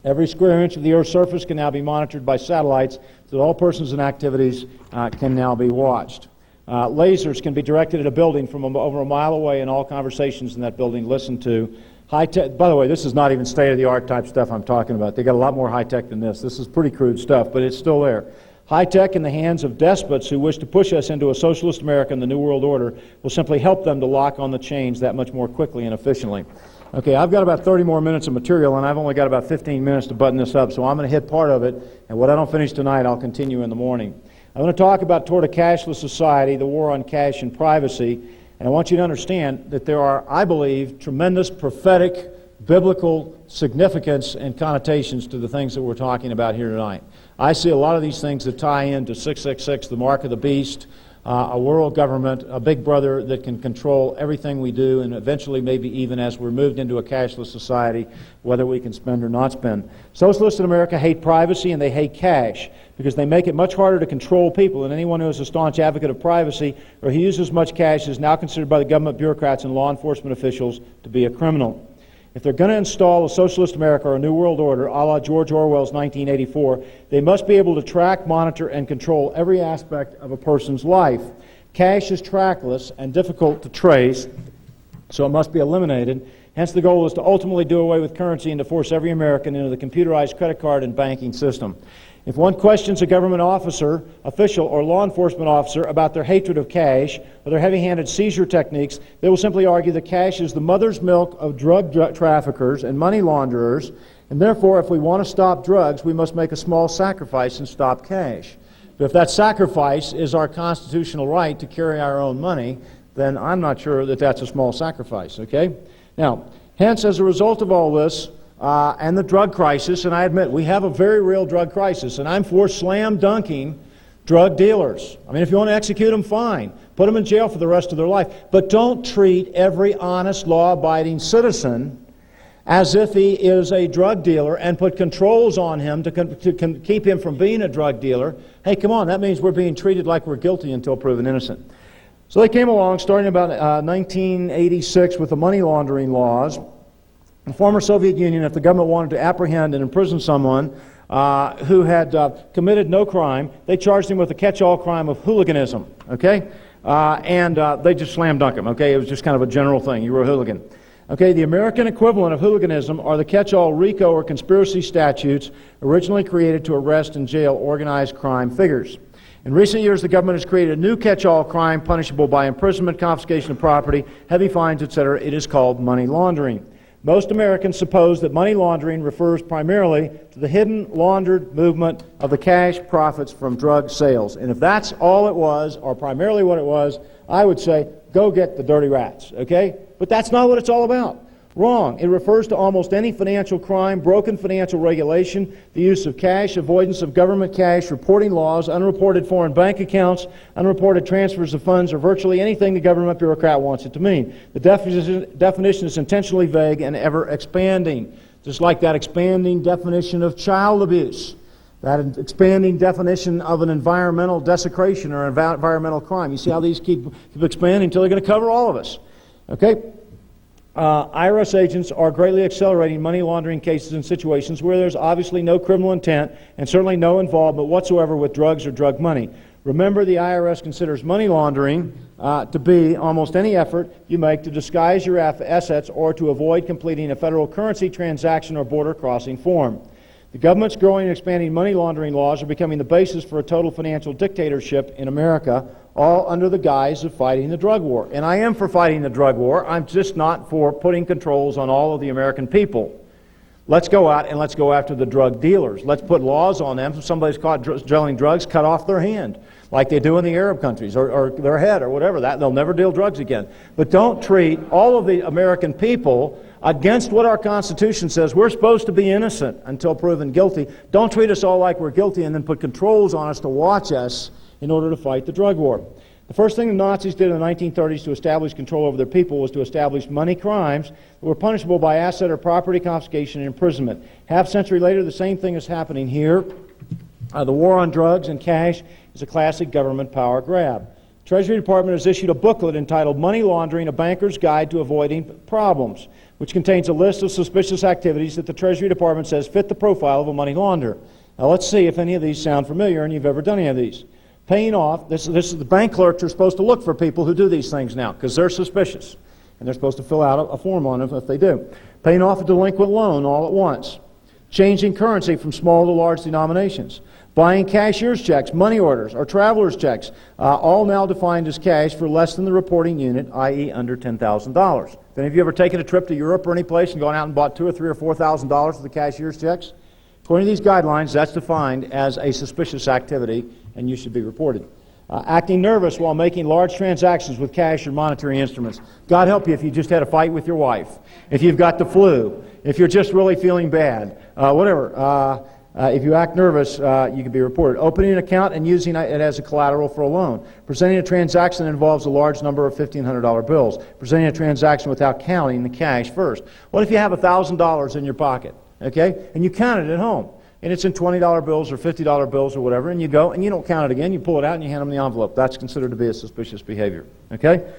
Every square inch of the Earth's surface can now be monitored by satellites so that all persons and activities can now be watched. Lasers can be directed at a building from over a mile away and all conversations in that building listened to. High-tech, by the way, this is not even state-of-the-art type stuff I'm talking about. They got a lot more high-tech than this. This is pretty crude stuff, but it's still there. High-tech in the hands of despots who wish to push us into a socialist America and the New World Order will simply help them to lock on the chains that much more quickly and efficiently. Okay, I've got about 30 more minutes of material, and I've only got about 15 minutes to button this up, so I'm going to hit part of it, and what I don't finish tonight, I'll continue in the morning. I'm going to talk about toward a cashless society, the war on cash and privacy, and I want you to understand that there are, I believe, tremendous prophetic, biblical significance and connotations to the things that we're talking about here tonight. I see a lot of these things that tie into 666, the mark of the beast, a world government, a big brother that can control everything we do, and eventually maybe even as we're moved into a cashless society, whether we can spend or not spend. Socialists in America hate privacy and they hate cash because they make it much harder to control people, and anyone who is a staunch advocate of privacy or who uses much cash is now considered by the government bureaucrats and law enforcement officials to be a criminal. If they're going to install a socialist America or a new world order, a la George Orwell's 1984, they must be able to track, monitor, and control every aspect of a person's life. Cash is trackless and difficult to trace, so it must be eliminated. Hence, the goal is to ultimately do away with currency and to force every American into the computerized credit card and banking system. If one questions a government officer, official, or law enforcement officer about their hatred of cash or their heavy-handed seizure techniques, they will simply argue that cash is the mother's milk of drug traffickers and money launderers, and therefore, if we want to stop drugs, we must make a small sacrifice and stop cash. But if that sacrifice is our constitutional right to carry our own money, then I'm not sure that that's a small sacrifice, okay? Now, hence, as a result of all this, and the drug crisis, and I admit we have a very real drug crisis, and I'm for slam-dunking drug dealers. I mean, if you want to execute them, fine. Put them in jail for the rest of their life. But don't treat every honest, law-abiding citizen as if he is a drug dealer and put controls on him to keep him from being a drug dealer. Hey, come on, that means we're being treated like we're guilty until proven innocent. So they came along, starting about 1986 with the money laundering laws. The former Soviet Union, if the government wanted to apprehend and imprison someone who had committed no crime, they charged him with the catch-all crime of hooliganism, okay? And they just slam dunk him, okay? It was just kind of a general thing. You were a hooligan. Okay, the American equivalent of hooliganism are the catch-all RICO or conspiracy statutes originally created to arrest and jail organized crime figures. In recent years, the government has created a new catch-all crime punishable by imprisonment, confiscation of property, heavy fines, etc. It is called money laundering. Most Americans suppose that money laundering refers primarily to the hidden, laundered movement of the cash profits from drug sales. And if that's all it was, or primarily what it was, I would say, go get the dirty rats, okay? But that's not what it's all about. Wrong. It refers to almost any financial crime, broken financial regulation, the use of cash, avoidance of government cash, reporting laws, unreported foreign bank accounts, unreported transfers of funds, or virtually anything the government bureaucrat wants it to mean. The definition is intentionally vague and ever expanding, just like that expanding definition of child abuse, that expanding definition of an environmental desecration or environmental crime. You see how these keep expanding until they're going to cover all of us. Okay? IRS agents are greatly accelerating money laundering cases in situations where there's obviously no criminal intent and certainly no involvement whatsoever with drugs or drug money. Remember, the IRS considers money laundering to be almost any effort you make to disguise your assets or to avoid completing a federal currency transaction or border crossing form. The government's growing and expanding money laundering laws are becoming the basis for a total financial dictatorship in America, all under the guise of fighting the drug war. And I am for fighting the drug war. I'm just not for putting controls on all of the American people. Let's go out and let's go after the drug dealers. Let's put laws on them. If somebody's caught selling drugs, cut off their hand, like they do in the Arab countries, or their head, or whatever. They'll never deal drugs again. But don't treat all of the American people against what our Constitution says. We're supposed to be innocent until proven guilty. Don't treat us all like we're guilty and then put controls on us to watch us in order to fight the drug war. The first thing the Nazis did in the 1930s to establish control over their people was to establish money crimes that were punishable by asset or property confiscation and imprisonment. Half century later, the same thing is happening here. The war on drugs and cash is a classic government power grab. The Treasury Department has issued a booklet entitled Money Laundering, A Banker's Guide to Avoiding Problems, which contains a list of suspicious activities that the Treasury Department says fit the profile of a money launderer. Now let's see if any of these sound familiar and you've ever done any of these. Paying off, this is the bank clerks are supposed to look for people who do these things now because they're suspicious. And they're supposed to fill out a form on them if they do. Paying off a delinquent loan all at once. Changing currency from small to large denominations. Buying cashier's checks, money orders, or traveler's checks, all now defined as cash for less than the reporting unit, i.e. under $10,000. Have any of you ever taken a trip to Europe or any place and gone out and bought $2,000 or $3,000 or $4,000 worth of cashier's checks? According to these guidelines, that's defined as a suspicious activity and you should be reported. Acting nervous while making large transactions with cash or monetary instruments. God help you if you just had a fight with your wife, if you've got the flu, if you're just really feeling bad, whatever. If you act nervous, you can be reported. Opening an account and using it as a collateral for a loan. Presenting a transaction that involves a large number of $1,500 bills. Presenting a transaction without counting the cash first. What if you have $1,000 in your pocket, okay, and you count it at home? And it's in $20 bills or $50 bills or whatever, and you go and you don't count it again, you pull it out and you hand them the envelope. That's considered to be a suspicious behavior, okay?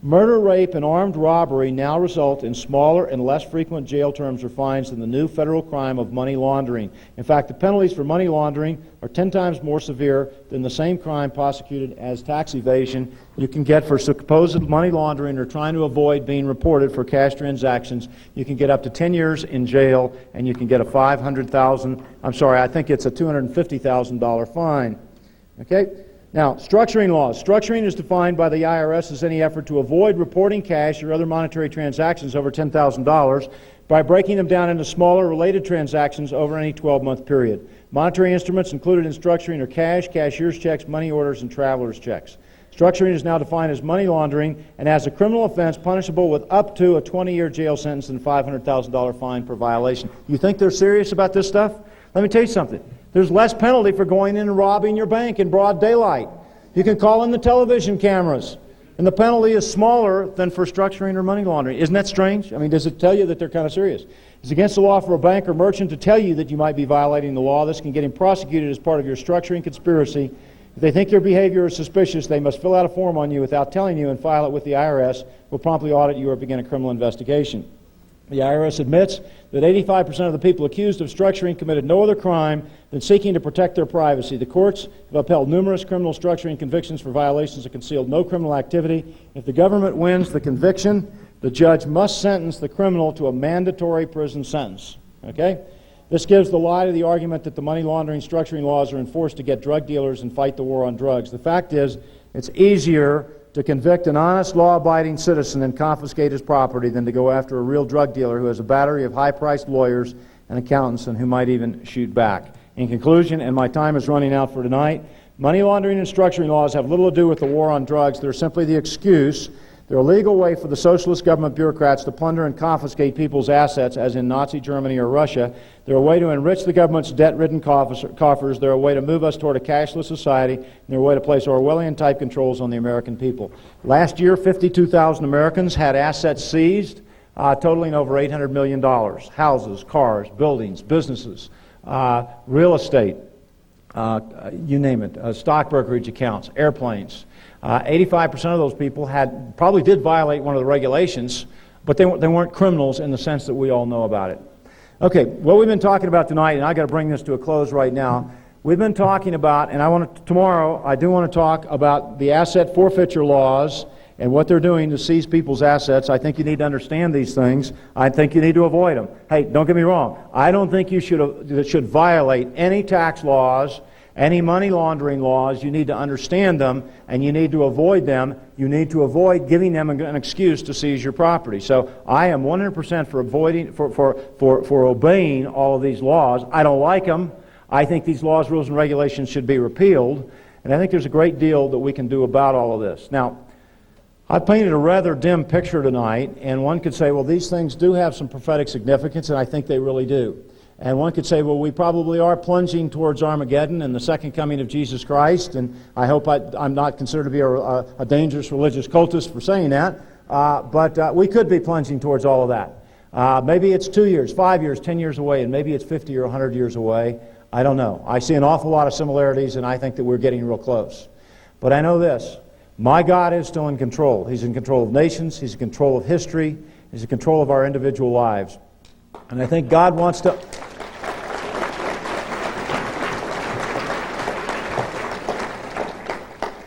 Murder, rape, and armed robbery now result in smaller and less frequent jail terms or fines than the new federal crime of money laundering. In fact, the penalties for money laundering are 10 times more severe than the same crime prosecuted as tax evasion you can get for supposed money laundering or trying to avoid being reported for cash transactions. You can get up to 10 years in jail and you can get a $500,000, I think it's a $250,000 fine. Okay? Now, structuring laws. Structuring is defined by the IRS as any effort to avoid reporting cash or other monetary transactions over $10,000 by breaking them down into smaller related transactions over any 12-month period. Monetary instruments included in structuring are cash, cashier's checks, money orders, and traveler's checks. Structuring is now defined as money laundering and as a criminal offense punishable with up to a 20-year jail sentence and $500,000 fine per violation. You think they're serious about this stuff? Let me tell you something. There's less penalty for going in and robbing your bank in broad daylight. You can call in the television cameras, and the penalty is smaller than for structuring or money laundering. Isn't that strange? I mean, does it tell you that they're kind of serious? It's against the law for a bank or merchant to tell you that you might be violating the law. This can get him prosecuted as part of your structuring conspiracy. If they think your behavior is suspicious, they must fill out a form on you without telling you and file it with the IRS, who will promptly audit you or begin a criminal investigation. The IRS admits that 85% of the people accused of structuring committed no other crime than seeking to protect their privacy. The courts have upheld numerous criminal structuring convictions for violations of concealed no criminal activity. If the government wins the conviction, the judge must sentence the criminal to a mandatory prison sentence. Okay? This gives the lie to the argument that the money laundering structuring laws are enforced to get drug dealers and fight the war on drugs. The fact is, it's easier to convict an honest, law-abiding citizen and confiscate his property than to go after a real drug dealer who has a battery of high-priced lawyers and accountants and who might even shoot back. In conclusion, and my time is running out for tonight, money laundering and structuring laws have little to do with the war on drugs. They're simply the excuse. They're a legal way for the socialist government bureaucrats to plunder and confiscate people's assets, as in Nazi Germany or Russia. They're a way to enrich the government's debt-ridden coffers. They're a way to move us toward a cashless society. And they're a way to place Orwellian-type controls on the American people. Last year, 52,000 Americans had assets seized, totaling over $800 million. Houses, cars, buildings, businesses, real estate, you name it, stock brokerage accounts, airplanes. 85% of those people probably did violate one of the regulations, but they weren't criminals in the sense that we all know about it. Okay, what we've been talking about tonight, and I've got to bring this to a close right now, we've been talking about, and tomorrow I do want to talk about the asset forfeiture laws and what they're doing to seize people's assets. I think you need to understand these things. I think you need to avoid them. Hey, don't get me wrong. I don't think you should violate any tax laws, any money laundering laws. You need to understand them, and you need to avoid them. You need to avoid giving them an excuse to seize your property. So I am 100% for obeying all of these laws. I don't like them. I think these laws, rules, and regulations should be repealed, and I think there's a great deal that we can do about all of this. Now, I painted a rather dim picture tonight, and one could say, well, these things do have some prophetic significance, and I think they really do. And one could say, well, we probably are plunging towards Armageddon and the second coming of Jesus Christ, and I hope I'm not considered to be a dangerous religious cultist for saying that, but we could be plunging towards all of that. Maybe it's 2 years, 5 years, 10 years away, and maybe it's 50 or 100 years away. I don't know. I see an awful lot of similarities, and I think that we're getting real close. But I know this. My God is still in control. He's in control of nations. He's in control of history. He's in control of our individual lives. And I think God wants to...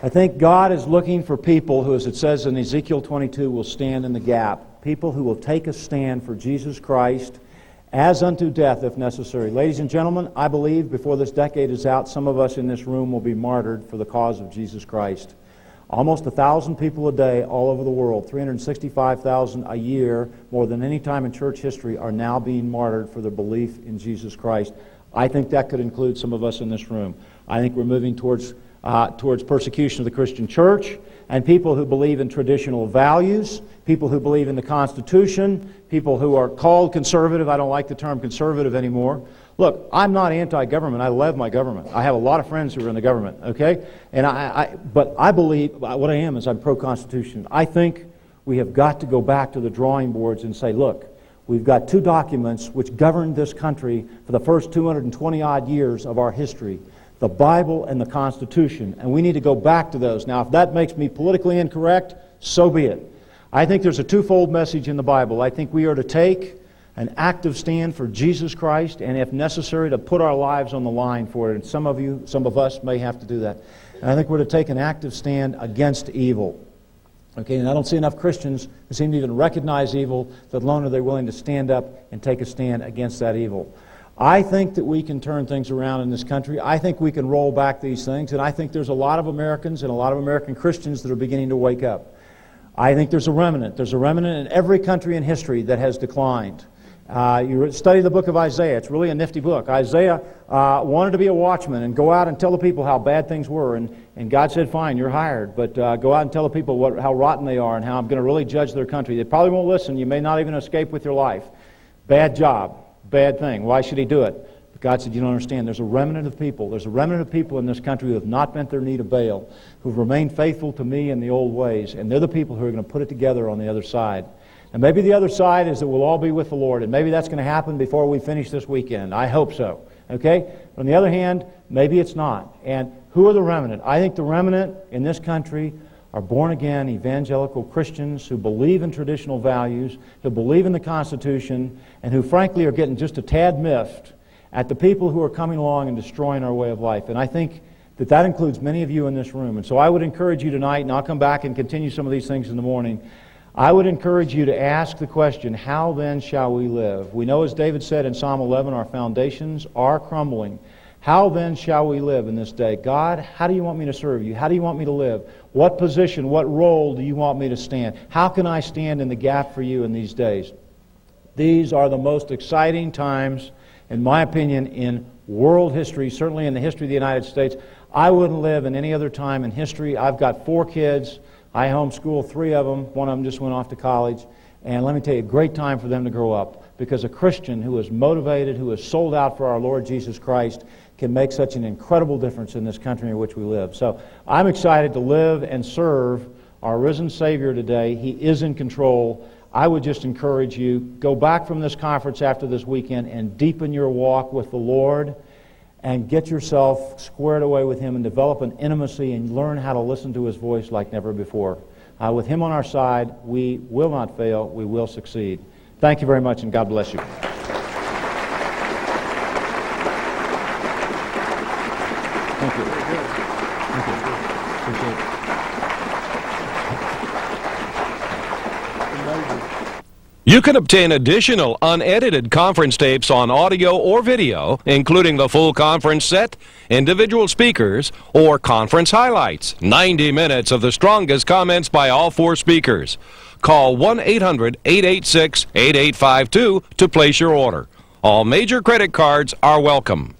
I think God is looking for people who, as it says in Ezekiel 22, will stand in the gap. People who will take a stand for Jesus Christ as unto death if necessary. Ladies and gentlemen, I believe before this decade is out, some of us in this room will be martyred for the cause of Jesus Christ. Almost 1,000 people a day all over the world, 365,000 a year, more than any time in church history, are now being martyred for their belief in Jesus Christ. I think that could include some of us in this room. I think we're moving towards persecution of the Christian church, and people who believe in traditional values, people who believe in the Constitution, people who are called conservative. I don't like the term conservative anymore. Look, I'm not anti-government. I love my government. I have a lot of friends who are in the government, okay? But I believe, what I am is I'm pro-Constitution. I think we have got to go back to the drawing boards and say, look, we've got two documents which governed this country for the first 220-odd years of our history, the Bible and the Constitution, and we need to go back to those. Now, if that makes me politically incorrect, so be it. I think there's a twofold message in the Bible. I think we are to take an active stand for Jesus Christ, and if necessary, to put our lives on the line for it. And some of us may have to do that. And I think we're to take an active stand against evil. Okay, and I don't see enough Christians who seem to even recognize evil, let alone are they willing to stand up and take a stand against that evil. I think that we can turn things around in this country. I think we can roll back these things, and I think there's a lot of Americans and a lot of American Christians that are beginning to wake up. I think there's a remnant. There's a remnant in every country in history that has declined. You study the book of Isaiah. It's really a nifty book. Isaiah wanted to be a watchman and go out and tell the people how bad things were, and God said, fine, you're hired, but go out and tell the people how rotten they are and how I'm going to really judge their country. They probably won't listen. You may not even escape with your life. Bad job. Bad thing. Why should he do it? But God said, you don't understand. There's a remnant of people. There's a remnant of people in this country who have not bent their knee to Baal, who've remained faithful to me in the old ways, and they're the people who are going to put it together on the other side. And maybe the other side is that we'll all be with the Lord, and maybe that's going to happen before we finish this weekend. I hope so. Okay? But on the other hand, maybe it's not. And who are the remnant? I think the remnant in this country are born-again evangelical Christians who believe in traditional values, who believe in the Constitution, and who frankly are getting just a tad miffed at the people who are coming along and destroying our way of life. And I think that that includes many of you in this room. And so I would encourage you tonight, and I'll come back and continue some of these things in the morning, I would encourage you to ask the question, how then shall we live? We know, as David said in Psalm 11, our foundations are crumbling. How then shall we live in this day? God, how do you want me to serve you? How do you want me to live? What position, what role do you want me to stand? How can I stand in the gap for you in these days? These are the most exciting times, in my opinion, in world history, certainly in the history of the United States. I wouldn't live in any other time in history. I've got 4 kids. I homeschool 3 of them. One of them just went off to college. And let me tell you, a great time for them to grow up, because a Christian who is motivated, who is sold out for our Lord Jesus Christ, can make such an incredible difference in this country in which we live. So I'm excited to live and serve our risen Savior today. He is in control. I would just encourage you, go back from this conference after this weekend and deepen your walk with the Lord and get yourself squared away with Him and develop an intimacy and learn how to listen to His voice like never before. With Him on our side, we will not fail. We will succeed. Thank you very much, and God bless you. Thank you. Thank you. Appreciate it. You can obtain additional unedited conference tapes on audio or video, including the full conference set, individual speakers, or conference highlights. 90 minutes of the strongest comments by all 4 speakers. Call 1-800-886-8852 to place your order. All major credit cards are welcome.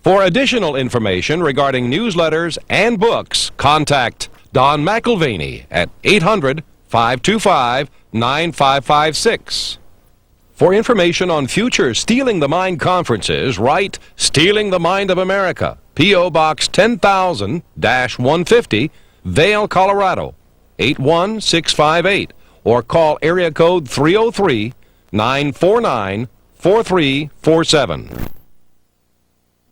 For additional information regarding newsletters and books, contact Don McAlvany at 800-525-9556. For information on future Stealing the Mind conferences, write Stealing the Mind of America, P.O. Box 10,000-150, Vail, Colorado, 81658, or call area code 303-949-4347.